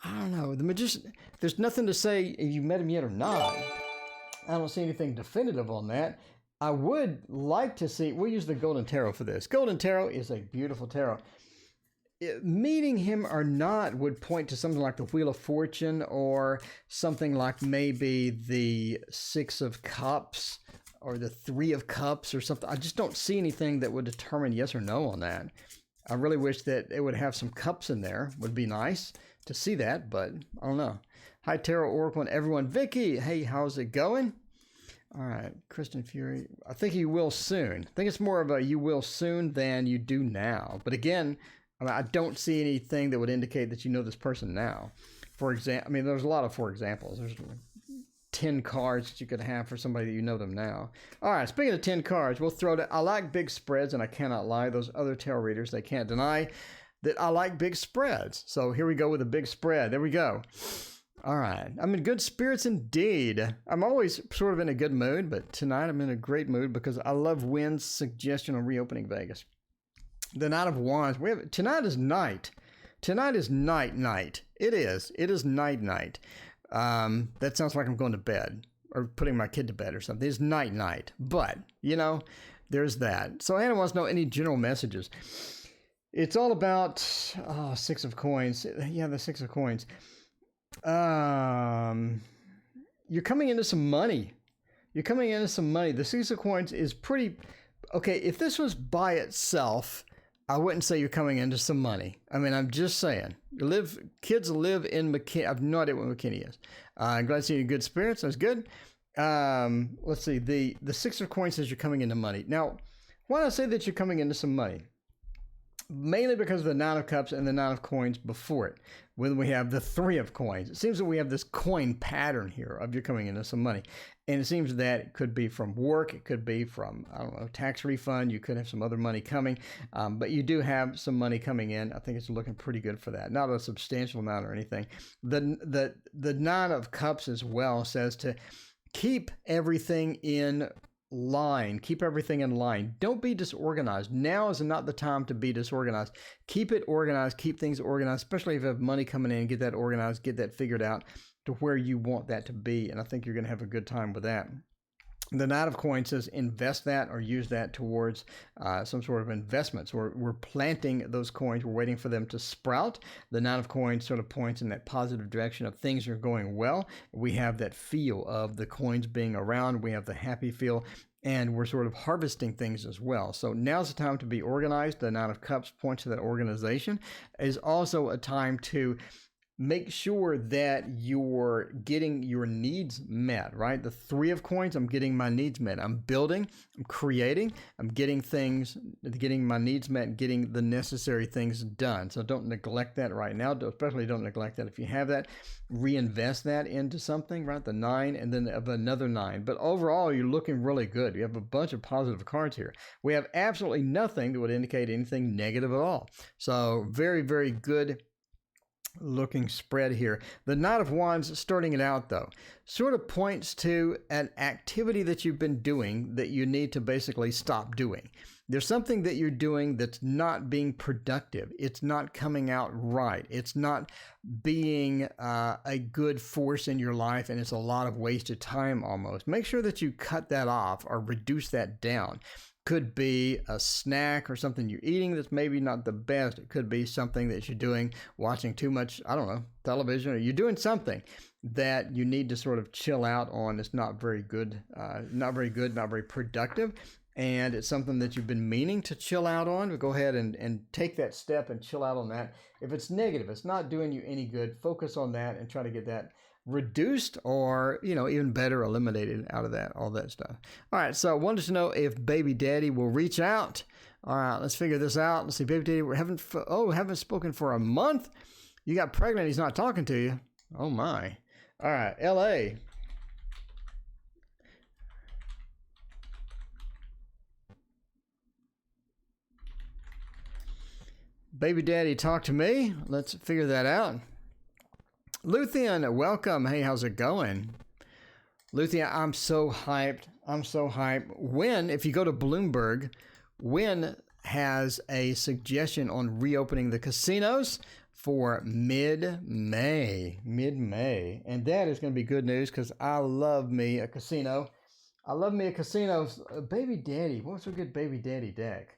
S1: don't know. The Magician, there's nothing to say if you met him yet or not. I don't see anything definitive on that. I would like to see, we'll use the Golden Tarot for this. Golden Tarot is a beautiful tarot. Meeting him or not would point to something like the Wheel of Fortune or something like maybe the Six of Cups or the Three of Cups or something. I just don't see anything that would determine yes or no on that. I really wish that it would have some cups in there. Would be nice to see that, but I don't know. Hi, Tarot Oracle and everyone. Vicky, hey, how's it going? All right, Kristen Fury. I think you will soon. I think it's more of a you will soon than you do now. But again, I don't see anything that would indicate that you know this person now. For example, there's a lot of for examples. There's 10 cards that you could have for somebody that you know them now. All right, speaking of 10 cards, we'll throw I like big spreads, and I cannot lie. Those other tarot readers, they can't deny that I like big spreads. So here we go with a big spread. There we go. All right. I'm in good spirits indeed. I'm always sort of in a good mood, but tonight I'm in a great mood because I love Wynn's suggestion on reopening Vegas. The Knight of Wands. Tonight is night. Tonight is night. It is. It is night. That sounds like I'm going to bed. or putting my kid to bed or something. It's night. But, you know, there's that. So Hannah wants to know any general messages. It's all about, Six of Coins. Yeah, the Six of Coins. You're coming into some money. The Six of Coins is pretty... Okay, if this was by itself, I wouldn't say you're coming into some money. I mean, I'm just saying. Kids live in McKinney. I have no idea what McKinney is. I'm glad to see you in good spirits. That's good. Let's see. The Six of Coins says you're coming into money. Now, why do I say that you're coming into some money? Mainly because of the Nine of Cups and the Nine of Coins before it. When we have the Three of Coins. It seems that we have this coin pattern here of you're coming into some money. And it seems that it could be from work. It could be from, I don't know, tax refund. You could have some other money coming. But you do have some money coming in. I think it's looking pretty good for that. Not a substantial amount or anything. The Nine of Cups as well says to keep everything in line. Keep everything in line. Don't be disorganized. Now is not the time to be disorganized. Keep it organized. Keep things organized, especially if you have money coming in. Get that organized. Get that figured out to where you want that to be. And I think you're going to have a good time with that. The Knight of Coins says invest that or use that towards some sort of investments. We're planting those coins. We're waiting for them to sprout. The Knight of Coins sort of points in that positive direction of things are going well. We have that feel of the coins being around. We have the happy feel. And we're sort of harvesting things as well. So now's the time to be organized. The Nine of Cups points to that organization. Is also a time to make sure that you're getting your needs met, right? The Three of Coins, I'm getting my needs met. I'm building, I'm creating, I'm getting my needs met, getting the necessary things done. So don't neglect that right now. Especially don't neglect that if you have that. Reinvest that into something, right? The 9 and then of another 9. But overall, you're looking really good. You have a bunch of positive cards here. We have absolutely nothing that would indicate anything negative at all. So very, very good looking spread here. The Knight of Wands, starting it out though, sort of points to an activity that you've been doing that you need to basically stop doing. There's something that you're doing that's not being productive. It's not coming out right. It's not being a good force in your life, and it's a lot of wasted time almost. Make sure that you cut that off or reduce that down. Could be a snack or something you're eating that's maybe not the best. It could be something that you're doing, watching too much, I don't know, television, or you're doing something that you need to sort of chill out on. It's not very good, not very productive. And it's something that you've been meaning to chill out on. But go ahead and take that step and chill out on that. If it's negative, it's not doing you any good, focus on that and try to get that reduced or, even better, eliminated out of that, all that stuff. All right, so I wanted to know if Baby Daddy will reach out. All right, let's figure this out. Let's see, Baby Daddy, haven't spoken for a month? You got pregnant, he's not talking to you. Oh, my. All right, L.A. Baby Daddy, talk to me. Let's figure that out. Luthien, welcome. Hey, how's it going? Luthien, I'm so hyped. If you go to Bloomberg, Wynn has a suggestion on reopening the casinos for mid-May. And that is going to be good news because I love me a casino. Baby Daddy, what's a good Baby Daddy deck?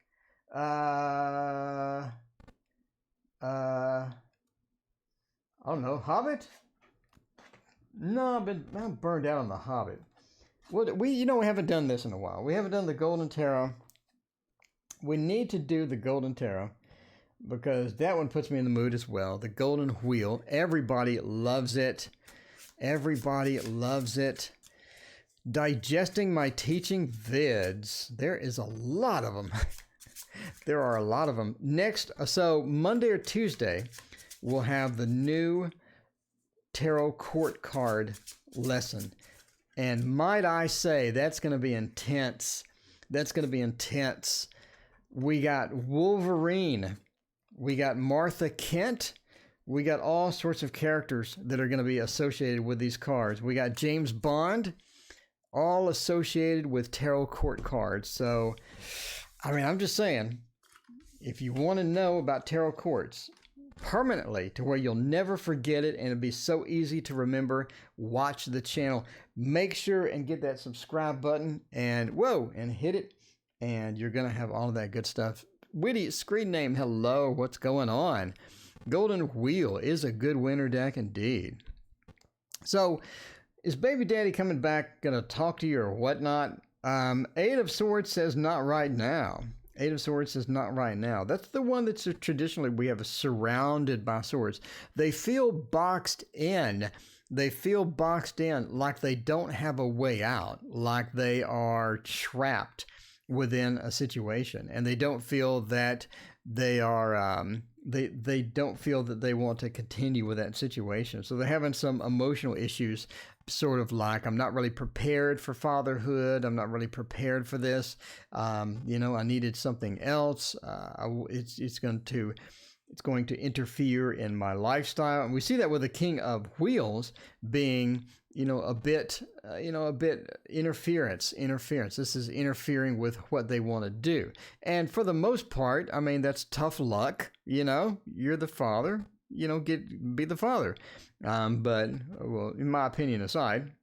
S1: I don't know, Hobbit? No, I'm burned out on the Hobbit. We haven't done this in a while. We haven't done the Golden Tarot. We need to do the Golden Tarot because that one puts me in the mood as well. The Golden Wheel. Everybody loves it. Digesting my teaching vids. There is a lot of them. There are a lot of them. Next, so Monday or Tuesday, we'll have the new tarot court card lesson. And might I say, that's going to be intense. We got Wolverine. We got Martha Kent. We got all sorts of characters that are going to be associated with these cards. We got James Bond, all associated with tarot court cards. So, I'm just saying, if you want to know about tarot courts, permanently to where you'll never forget it and it'll be so easy to remember, watch the channel. Make sure and get that subscribe button and hit it, and you're going to have all of that good stuff. Witty screen name, hello, what's going on? Golden Wheel is a good winner deck indeed. So, is Baby Daddy coming back going to talk to you or whatnot? Eight of Swords says not right now. Eight of Swords says not right now. That's the one that's traditionally we have surrounded by swords. They feel boxed in. They feel boxed in like they don't have a way out, like they are trapped within a situation, and they don't feel that they are they don't feel that they want to continue with that situation. So they're having some emotional issues, sort of like, I'm not really prepared for fatherhood. I'm not really prepared for this. You know, I needed something else. It's going to interfere in my lifestyle. And we see that with the King of Wheels being, a bit interference. This is interfering with what they want to do. And for the most part, I mean, that's tough luck. You're the father, be the father. But in my opinion aside,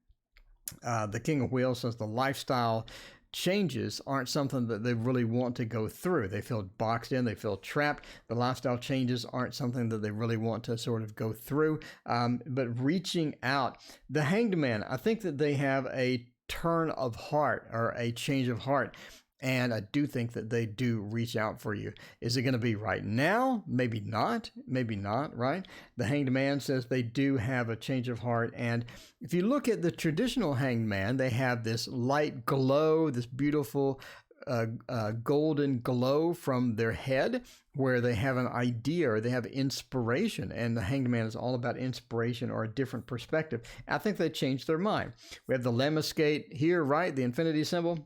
S1: the King of Wheels says the lifestyle changes aren't something that they really want to go through. They feel boxed in, they feel trapped. The lifestyle changes aren't something that they really want to sort of go through. But reaching out, the Hanged Man, I think that they have a turn of heart or a change of heart. And I do think that they do reach out for you. Is it going to be right now? Maybe not, right? The Hanged Man says they do have a change of heart. And if you look at the traditional Hanged Man, they have this light glow, this beautiful golden glow from their head, where they have an idea or they have inspiration. And the Hanged Man is all about inspiration or a different perspective. I think they changed their mind. We have the Lemniscate here, right? The infinity symbol.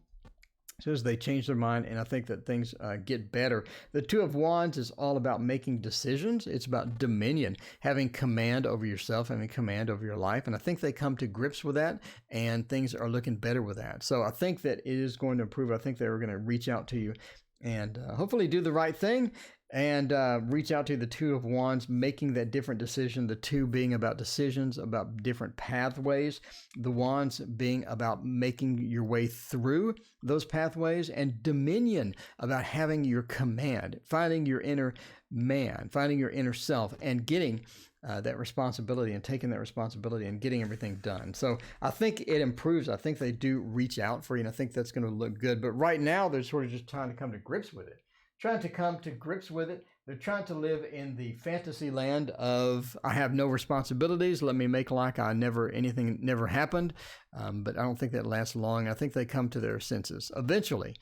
S1: Says they change their mind, and I think that things get better. The Two of Wands is all about making decisions. It's about dominion, having command over yourself, having command over your life, and I think they come to grips with that, and things are looking better with that. So I think that it is going to improve. I think they were going to reach out to you and hopefully do the right thing and reach out to the Two of Wands, making that different decision. The two being about decisions, about different pathways. The Wands being about making your way through those pathways, and dominion about having your command, finding your inner man, finding your inner self, and getting that responsibility and taking that responsibility and getting everything done. So I think it improves. I think they do reach out for you, and I think that's going to look good. But right now, they're sort of just trying to come to grips with it. They're trying to live in the fantasy land of, I have no responsibilities. Let me make like anything never happened. But I don't think that lasts long. I think they come to their senses eventually.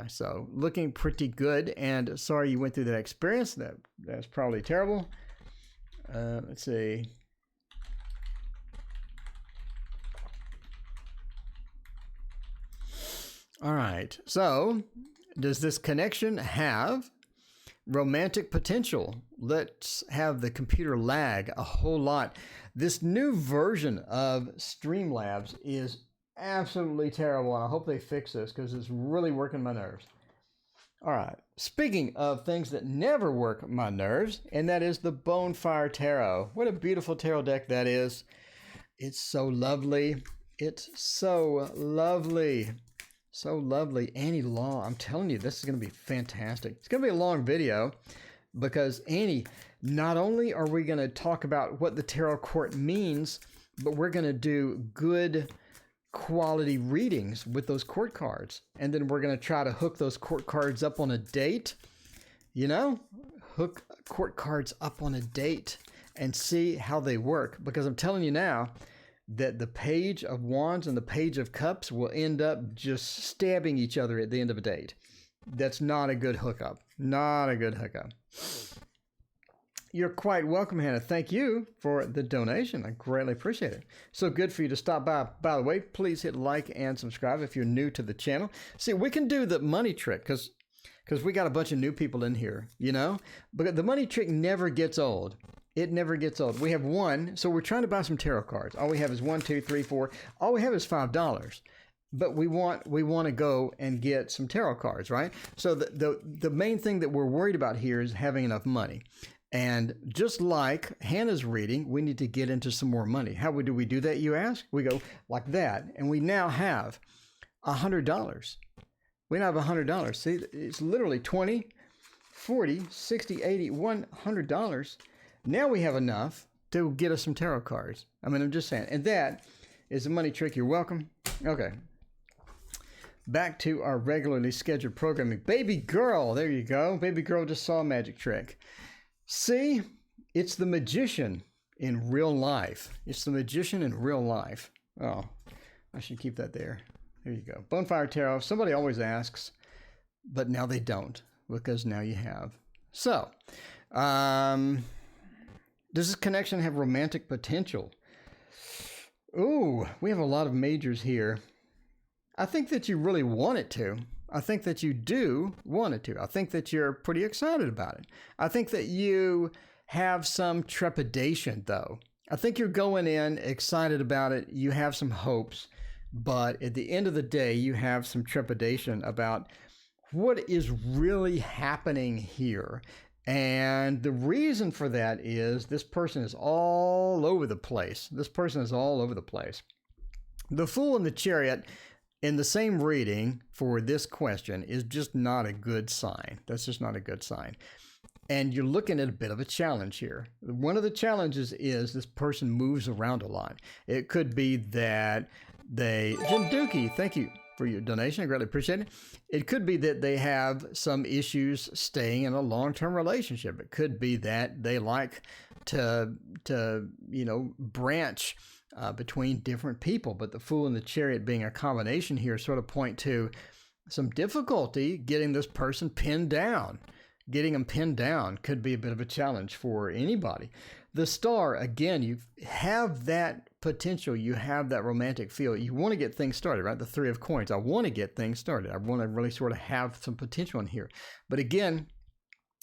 S1: So looking pretty good. And sorry you went through that experience. That's probably terrible. Let's see. All right. So does this connection have romantic potential? Let's have the computer lag a whole lot. This new version of Streamlabs is absolutely terrible, and I hope they fix this because it's really working my nerves. All right, speaking of things that never work my nerves, and that is the Bonefire Tarot. What a beautiful tarot deck that is. It's so lovely. It's so lovely. So lovely. Annie Law, I'm telling you, this is going to be fantastic. It's going to be a long video because Annie, not only are we going to talk about what the tarot court means, but we're going to do good quality readings with those court cards. And then we're going to try to hook those court cards up on a date. Hook court cards up on a date and see how they work. Because I'm telling you now, that the Page of Wands and the Page of Cups will end up just stabbing each other at the end of a date. That's not a good hookup. Not a good hookup. You're quite welcome, Hannah. Thank you for the donation. I greatly appreciate it. So good for you to stop by. By the way, please hit like and subscribe if you're new to the channel. See, we can do the money trick because we got a bunch of new people in here, But the money trick never gets old. It never gets old. We have one, so we're trying to buy some tarot cards. All we have is 1, 2, 3, 4. All we have is $5. But we want to go and get some tarot cards, right? So the main thing that we're worried about here is having enough money. And just like Hannah's reading, we need to get into some more money. How do we do that, you ask? We go like that, and we now have $100. We now have $100. See, it's literally 20, 40, 60, 80, $100. Now we have enough to get us some tarot cards. I mean, I'm just saying. And that is a money trick. You're welcome. Okay. Back to our regularly scheduled programming. Baby girl, there you go. Baby girl just saw a magic trick. See, it's the magician in real life. It's the magician in real life. Oh, I should keep that there. There you go. Bonfire Tarot. Somebody always asks, but now they don't, because now you have. So, does this connection have romantic potential? Ooh, we have a lot of majors here. I think that you really want it to. I think that you do want it to. I think that you're pretty excited about it. I think that you have some trepidation, though. I think you're going in excited about it. You have some hopes, but at the end of the day, you have some trepidation about what is really happening here. And the reason for that is this person is all over the place. This person is all over the place. The Fool and the Chariot in the same reading for this question is just not a good sign. That's just not a good sign. And you're looking at a bit of a challenge here. One of the challenges is this person moves around a lot. It could be that Jim Dookie, thank you for your donation. I greatly appreciate it. It could be that they have some issues staying in a long-term relationship. It could be that they like to branch between different people, but the Fool and the Chariot being a combination here sort of point to some difficulty getting this person pinned down. Getting them pinned down could be a bit of a challenge for anybody. The Star, again, you have that potential. You have that romantic feel. You want to get things started, right? The Three of Coins. I want to get things started. I want to really sort of have some potential in here. But again,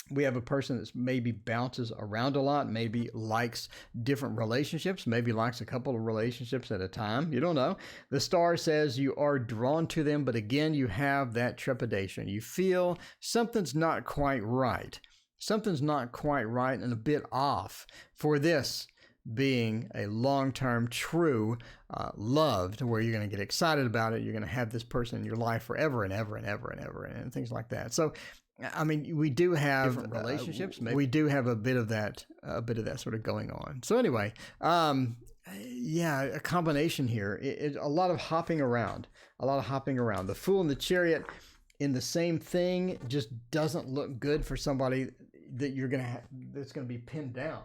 S1: we have a person that maybe bounces around a lot, maybe likes different relationships, maybe likes a couple of relationships at a time. You don't know. The Star says you are drawn to them, but again, you have that trepidation. You feel something's not quite right. Something's not quite right and a bit off for this being a long-term, true love to where you're going to get excited about it. You're going to have this person in your life forever and ever and ever and ever and things like that. So, I mean, we do have different relationships. We do have a bit of that sort of going on. So anyway, yeah, a combination here. A lot of hopping around. The Fool and the Chariot in the same thing just doesn't look good for somebody that that's going to be pinned down,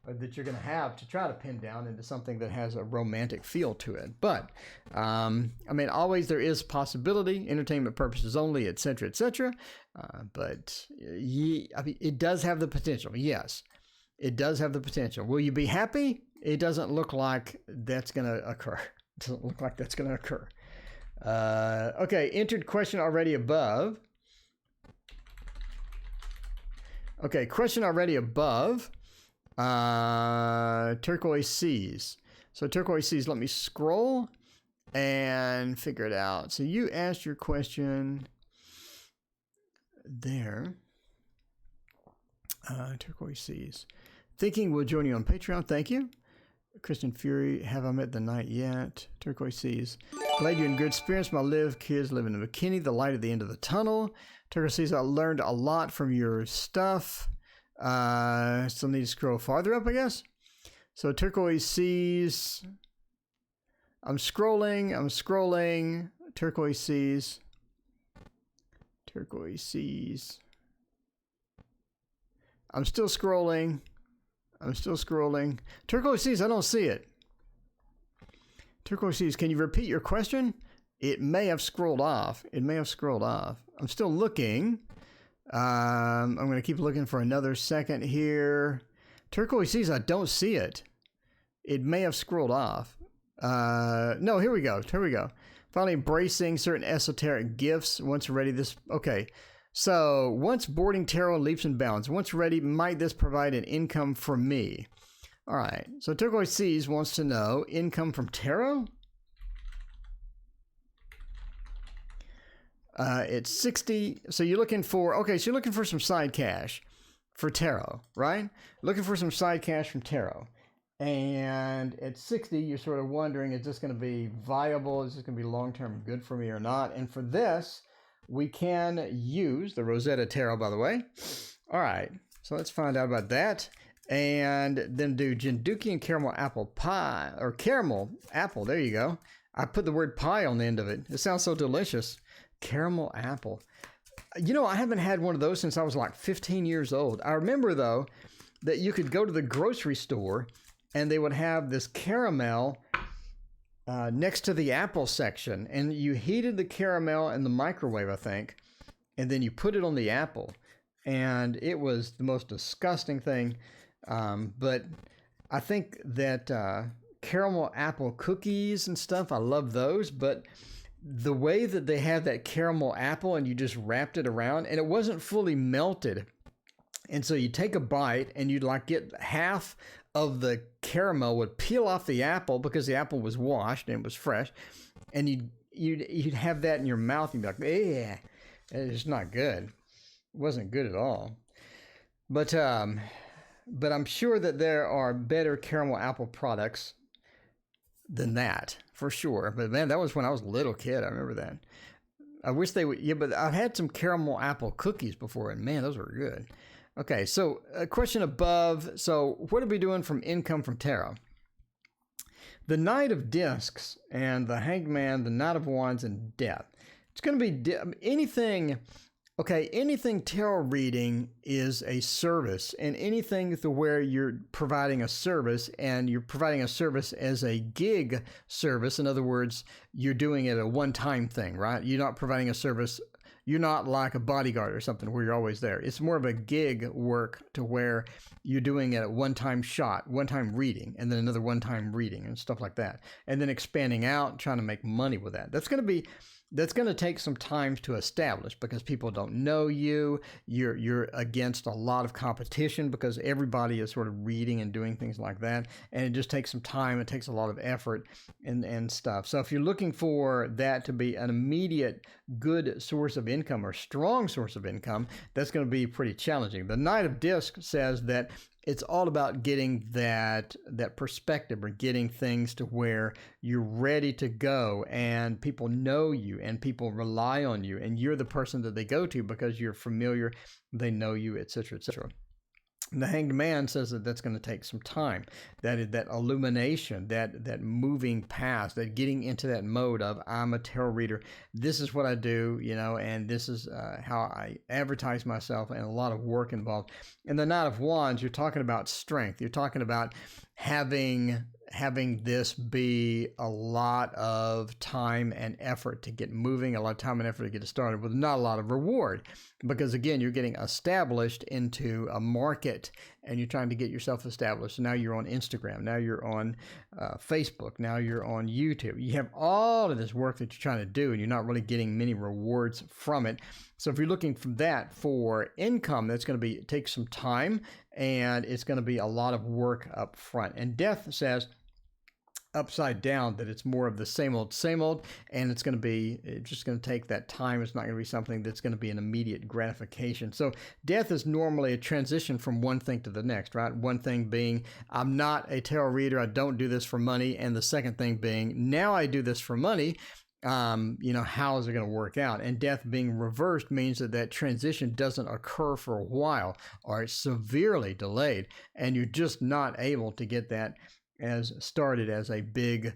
S1: or that you're going to have to try to pin down into something that has a romantic feel to it. But, I mean, always there is possibility, entertainment purposes only, etc., etc. But I mean, it does have the potential. Yes, it does have the potential. Will you be happy? It doesn't look like that's going to occur. It doesn't look like that's going to occur. Okay, entered question already above. Okay, question already above. Turquoise Seas. So Turquoise Seas, let me scroll and figure it out. So you asked your question there. Turquoise Seas. Thinking we'll join you on Patreon. Thank you. Christian Fury, have I met the night yet? Turquoise Seas. Glad you're in good spirits. My kids live in a bikini. The light at the end of the tunnel. Turquoise Seas, I learned a lot from your stuff. Still need to scroll farther up, I guess. So Turquoise Seas. I'm scrolling. Turquoise Seas. Turquoise Seas. I'm still scrolling. Turquoise Seas, I don't see it. Turquoise Seas, can you repeat your question? It may have scrolled off. I'm still looking. I'm going to keep looking for another second here. Turquoise Seas, I don't see it. It may have scrolled off. No, here we go. Finally embracing certain esoteric gifts. Once ready, okay. So, once boarding tarot leaps and bounds. Once ready, might this provide an income for me? All right. So, Turquoise Seas wants to know income from tarot. It's 60. So, you're looking for some side cash for tarot, right? Looking for some side cash from tarot. And at 60, you're sort of wondering, is this going to be viable? Is this going to be long-term good for me or not? And for this, we can use the Rosetta Tarot, by the way. All right, so let's find out about that. And then do Jinduki and caramel apple pie, or caramel apple, there you go. I put the word pie on the end of it. It sounds so delicious. Caramel apple. You know, I haven't had one of those since I was like 15 years old. I remember, though, that you could go to the grocery store and they would have this caramel next to the apple section. And you heated the caramel in the microwave, I think, and then you put it on the apple. And it was the most disgusting thing. But I think that caramel apple cookies and stuff, I love those. But the way that they had that caramel apple and you just wrapped it around, and it wasn't fully melted. And so you take a bite and you'd like get half of the caramel would peel off the apple because the apple was washed and it was fresh. And you'd have that in your mouth and you'd be like, yeah, it's not good. It wasn't good at all. But I'm sure that there are better caramel apple products than that, for sure. But man, that was when I was a little kid. I remember that. I wish they would, yeah, but I've had some caramel apple cookies before, and man, those were good. Okay, so a question above. So what are we doing from income from tarot? The Knight of Discs and the Hanged Man, the Knight of Wands, and Death. It's going to be anything. Okay, anything tarot reading is a service, and anything to where you're providing a service, and you're providing a service as a gig service. In other words, you're doing it a one-time thing, right? You're not providing a service. You're not like a bodyguard or something where you're always there. It's more of a gig work to where you're doing it a one-time shot, one-time reading, and then another one-time reading and stuff like that. And then expanding out, trying to make money with that. That's going to take some time to establish because people don't know you. You're against a lot of competition because everybody is sort of reading and doing things like that. And it just takes some time. It takes a lot of effort and stuff. So if you're looking for that to be an immediate good source of income or strong source of income, that's going to be pretty challenging. The Knight of Discs says that it's all about getting that perspective or getting things to where you're ready to go and people know you and people rely on you and you're the person that they go to because you're familiar, they know you, etc., etc. The Hanged Man says that that's going to take some time. That illumination, that moving past, that getting into that mode of I'm a tarot reader. This is what I do, and this is how I advertise myself, and a lot of work involved. In the Knight of Wands, you're talking about strength. You're talking about having this be a lot of time and effort to get moving, a lot of time and effort to get it started with not a lot of reward. Because again, you're getting established into a market and you're trying to get yourself established. Now you're on Instagram. Now you're on Facebook. Now you're on YouTube. You have all of this work that you're trying to do and you're not really getting many rewards from it. So if you're looking for that for income, that's going to take some time and it's going to be a lot of work up front. And Death says upside down that it's more of the same old, and it's just going to take that time. It's not going to be something that's going to be an immediate gratification. So Death is normally a transition from one thing to the next, right? One thing being, I'm not a tarot reader. I don't do this for money. And the second thing being, now I do this for money. How is it going to work out? And Death being reversed means that transition doesn't occur for a while or it's severely delayed and you're just not able to get that as started as a big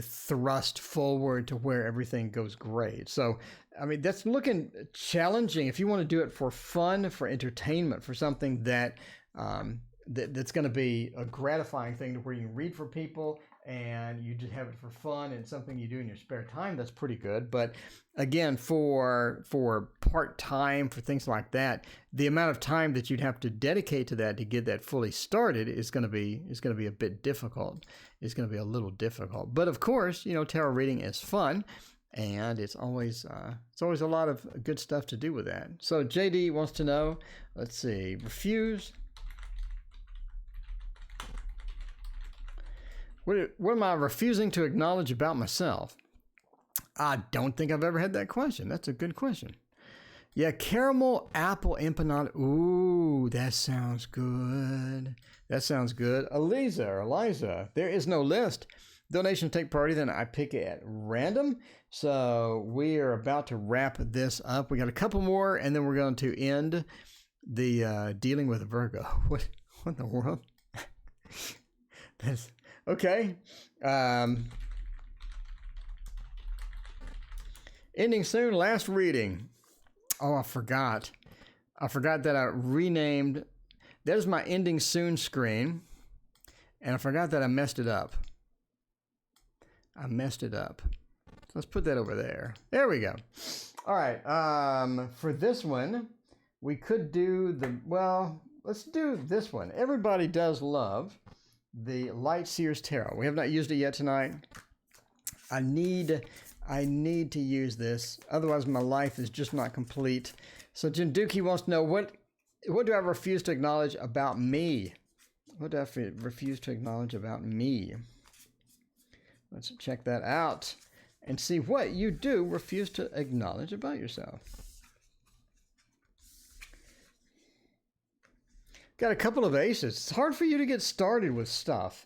S1: thrust forward to where everything goes great. So, I mean, that's looking challenging. If you want to do it for fun, for entertainment, for something that's going to be a gratifying thing to where you can read for people and you just have it for fun and something you do in your spare time, that's pretty good. But again, for part-time, for things like that, the amount of time that you'd have to dedicate to that to get that fully started is going to be a bit difficult. It's going to be a little difficult. But of course, tarot reading is fun. And it's always a lot of good stuff to do with that. So JD wants to know, let's see, refuse. What am I refusing to acknowledge about myself? I don't think I've ever had that question. That's a good question. Yeah, caramel apple empanada. Ooh, that sounds good. That sounds good. Eliza, there is no list. Donations take priority, then I pick it at random. So we are about to wrap this up. We got a couple more, and then we're going to end the dealing with Virgo. What in the world? That's okay. Ending soon. Last reading. Oh, I forgot. I forgot that I renamed. There's my ending soon screen, and I forgot that I messed it up. I messed it up. So let's put that over there. There we go. All right. For this one, we could do let's do this one. Everybody does love the Light Seers Tarot. We have not used it yet tonight. I need to use this. Otherwise, my life is just not complete. So Jinduki wants to know, what do I refuse to acknowledge about me? What do I refuse to acknowledge about me? Let's check that out and see what you do refuse to acknowledge about yourself. Got a couple of aces. It's hard for you to get started with stuff.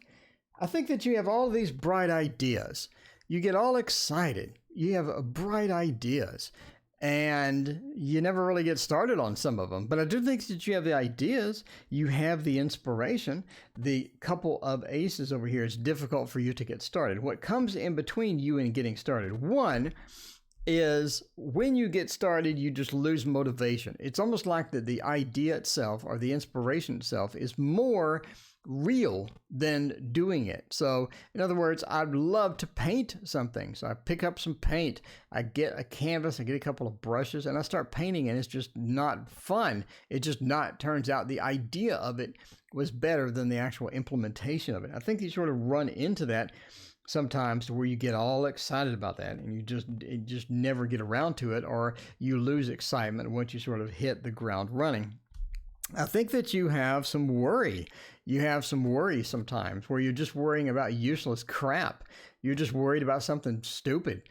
S1: I think that you have all these bright ideas. You get all excited. You have bright ideas. And you never really get started on some of them. But I do think that you have the ideas. You have the inspiration. The couple of aces over here is difficult for you to get started. What comes in between you and getting started? One is when you get started, you just lose motivation. It's almost like the idea itself or the inspiration itself is more real than doing it. So in other words, I'd love to paint something. So I pick up some paint, I get a canvas, I get a couple of brushes, and I start painting, and it's just not fun. It just not turns out the idea of it was better than the actual implementation of it. I think you sort of run into that sometimes, where you get all excited about that and you just never get around to it, or you lose excitement once you sort of hit the ground running. I think that you have some worry. You have some worry sometimes where you're just worrying about useless crap. You're just worried about something stupid,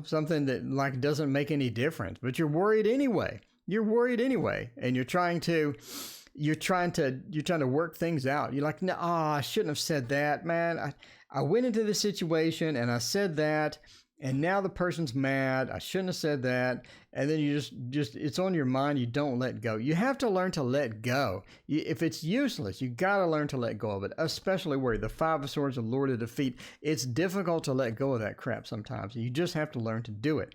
S1: something that like doesn't make any difference, but you're worried anyway. You're worried anyway, and you're trying to work things out. You're like, no, I shouldn't have said that, man. I went into this situation and I said that, and now the person's mad. I shouldn't have said that. And then you just it's on your mind. You don't let go. You have to learn to let go. If it's useless, you got to learn to let go of it, especially where the Five of Swords, the Lord of Defeat. It's difficult to let go of that crap sometimes. You just have to learn to do it.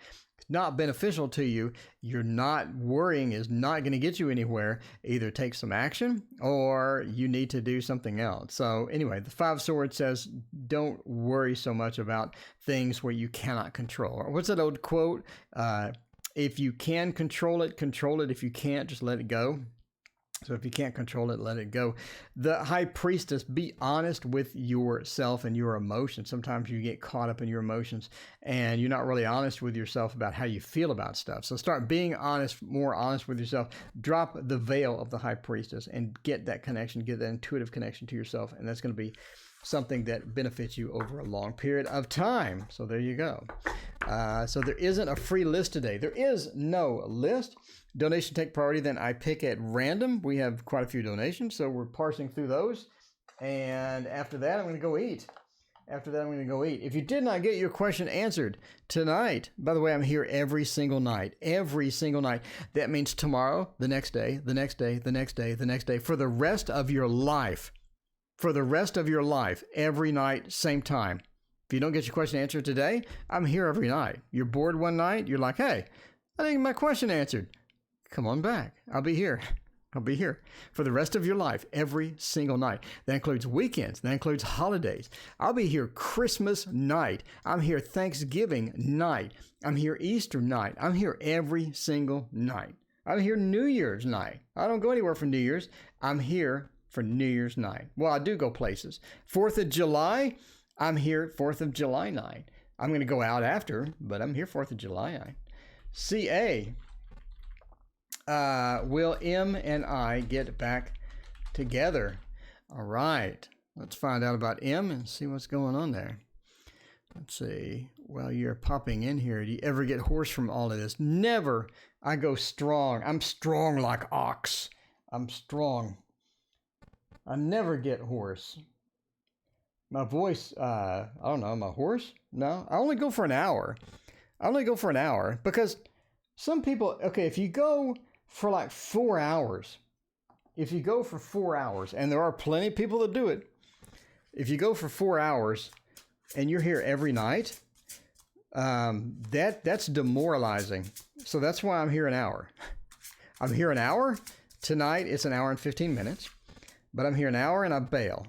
S1: Not beneficial to you. You're not worrying is not going to get you anywhere. Either take some action or you need to do something else. So anyway, the Five of Swords says, don't worry so much about things where you cannot control. Or what's that old quote? If you can control it, control it. If you can't, just let it go. So if you can't control it, let it go. The High Priestess, be honest with yourself and your emotions. Sometimes you get caught up in your emotions and you're not really honest with yourself about how you feel about stuff. So start being honest, more honest with yourself. Drop the veil of the High Priestess and get that connection, get that intuitive connection to yourself. And that's going to be something that benefits you over a long period of time. So there you go. So there isn't a free list today. There is no list. Donation take priority, then I pick at random. We have quite a few donations, so we're parsing through those. And after that, I'm going to go eat. If you did not get your question answered tonight, by the way, I'm here every single night. That means tomorrow, the next day, the next day, the next day, the next day, for the rest of your life. Every night, same time. If you don't get your question answered today, I'm here every night. You're bored one night, you're like, hey, I didn't get my question answered. Come on back. I'll be here for the rest of your life, every single night. That includes weekends. That includes holidays. I'll be here Christmas night. I'm here Thanksgiving night. I'm here Easter night. I'm here every single night. I'm here New Year's night. I don't go anywhere for New Year's. I'm here for New Year's night. Well, I do go places. 4th of July, I'm here 4th of July night. I'm going to go out after, but I'm here 4th of July night. CA. Will M and I get back together? All right. Let's find out about M and see what's going on there. Let's see. Well, you're popping in here. Do you ever get hoarse from all of this? Never. I go strong. I'm strong like ox. I'm strong. I never get hoarse. My voice, I don't know, am I hoarse? No, I only go for an hour. I only go for an hour because some people, okay, if you go for like 4 hours, if you go for 4 hours, and there are plenty of people that do it, if you go for 4 hours and you're here every night, that's demoralizing. So that's why I'm here an hour. I'm here an hour. Tonight it's an hour and 15 minutes, but I'm here an hour and I bail.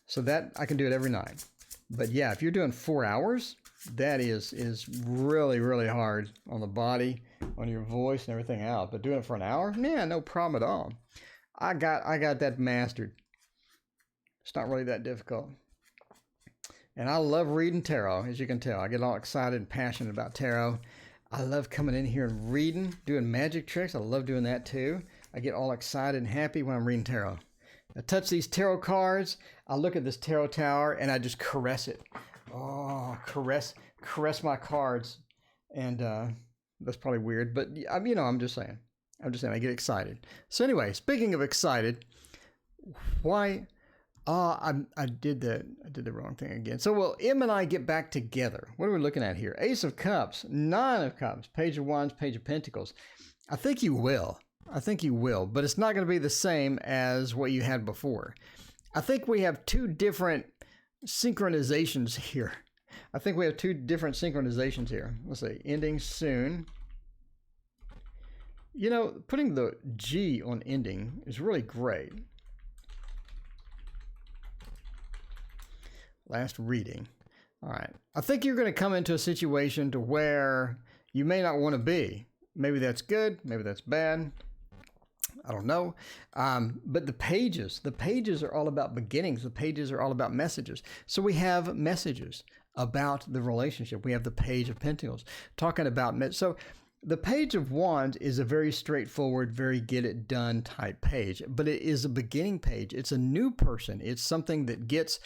S1: So that I can do it every night. But yeah, if you're doing 4 hours, that is really, really hard on the body, on your voice and everything else. But doing it for an hour, yeah, no problem at all. I got that mastered. It's not really that difficult. And I love reading tarot, as you can tell. I get all excited and passionate about tarot. I love coming in here and reading, doing magic tricks. I love doing that too. I get all excited and happy when I'm reading tarot. I touch these tarot cards. I look at this tarot tower and I just caress it. Oh, caress my cards. And that's probably weird, but I'm just saying. I get excited. So anyway, speaking of excited, why? I did the wrong thing again. So will M and I get back together? What are we looking at here? Ace of Cups, Nine of Cups, Page of Wands, Page of Pentacles. I think you will, but it's not going to be the same as what you had before. I think we have two different synchronizations here. Let's see, ending soon. Putting the G on ending is really great. Last reading. All right. I think you're going to come into a situation to where you may not want to be. Maybe that's good. Maybe that's bad. I don't know. But the pages are all about beginnings. The pages are all about messages. So we have messages about the relationship. We have the Page of Pentacles talking about, so the Page of Wands is a very straightforward, very get it done type page, but it is a beginning page. It's a new person. It's something that gets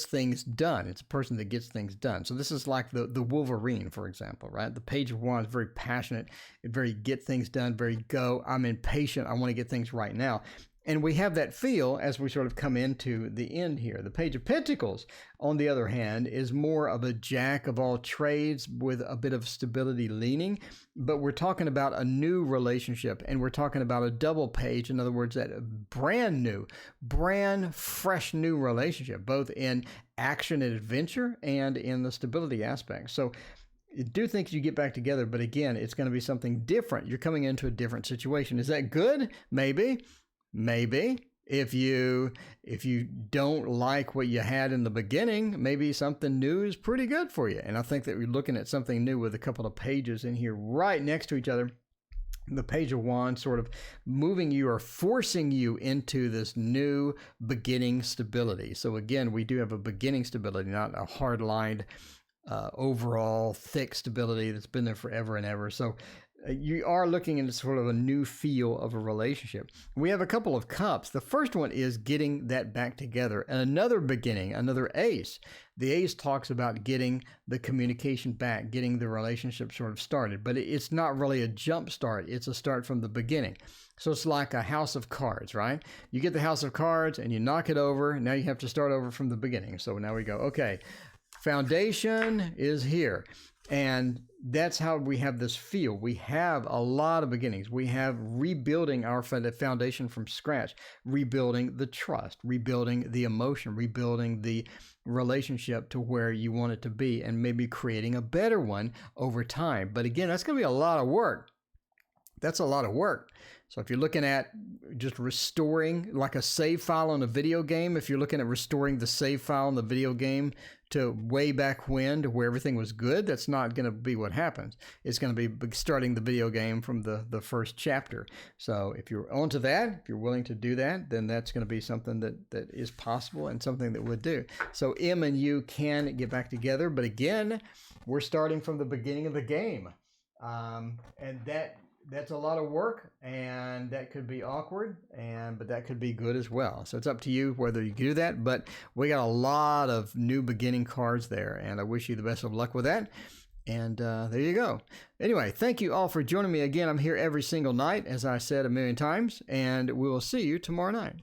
S1: things done. It's a person that gets things done. So this is like the Wolverine, for example, right? The Page of Wands is very passionate, very get things done, very go. I'm impatient. I want to get things right now. And we have that feel as we sort of come into the end here. The Page of Pentacles, on the other hand, is more of a jack of all trades with a bit of stability leaning. But we're talking about a new relationship, and we're talking about a double page. In other words, that brand fresh new relationship, both in action and adventure and in the stability aspect. So I do think you get back together, but again, it's going to be something different. You're coming into a different situation. Is that good? Maybe. If you don't like what you had in the beginning, maybe something new is pretty good for you. And I think that we're looking at something new with a couple of pages in here right next to each other. The Page of Wands sort of moving you or forcing you into this new beginning stability. So again, we do have a beginning stability, not a hard-lined overall thick stability that's been there forever and ever. So you are looking into sort of a new feel of a relationship. We have a couple of cups. The first one is getting that back together. And another beginning, another ace. The ace talks about getting the communication back, getting the relationship sort of started. But it's not really a jump start. It's a start from the beginning. So it's like a house of cards, right? You get the house of cards and you knock it over. Now you have to start over from the beginning. So now we go, okay, foundation is here. And that's how we have this feel. We have a lot of beginnings. We have rebuilding our foundation from scratch, rebuilding the trust, rebuilding the emotion, rebuilding the relationship to where you want it to be, and maybe creating a better one over time. But again, that's going to be a lot of work. That's a lot of work. So if you're looking at just restoring like a save file on a video game, if you're looking at restoring the save file in the video game to way back when, to where everything was good, that's not going to be what happens. It's going to be starting the video game from the first chapter. So if you're onto that, if you're willing to do that, then that's going to be something that is possible and something that would do. So M and you can get back together. But again, we're starting from the beginning of the game. And that that's a lot of work, and that could be awkward, but that could be good as well. So it's up to you whether you do that. But we got a lot of new beginning cards there, and I wish you the best of luck with that. And there you go. Anyway, thank you all for joining me again. I'm here every single night, as I said a million times, and we will see you tomorrow night.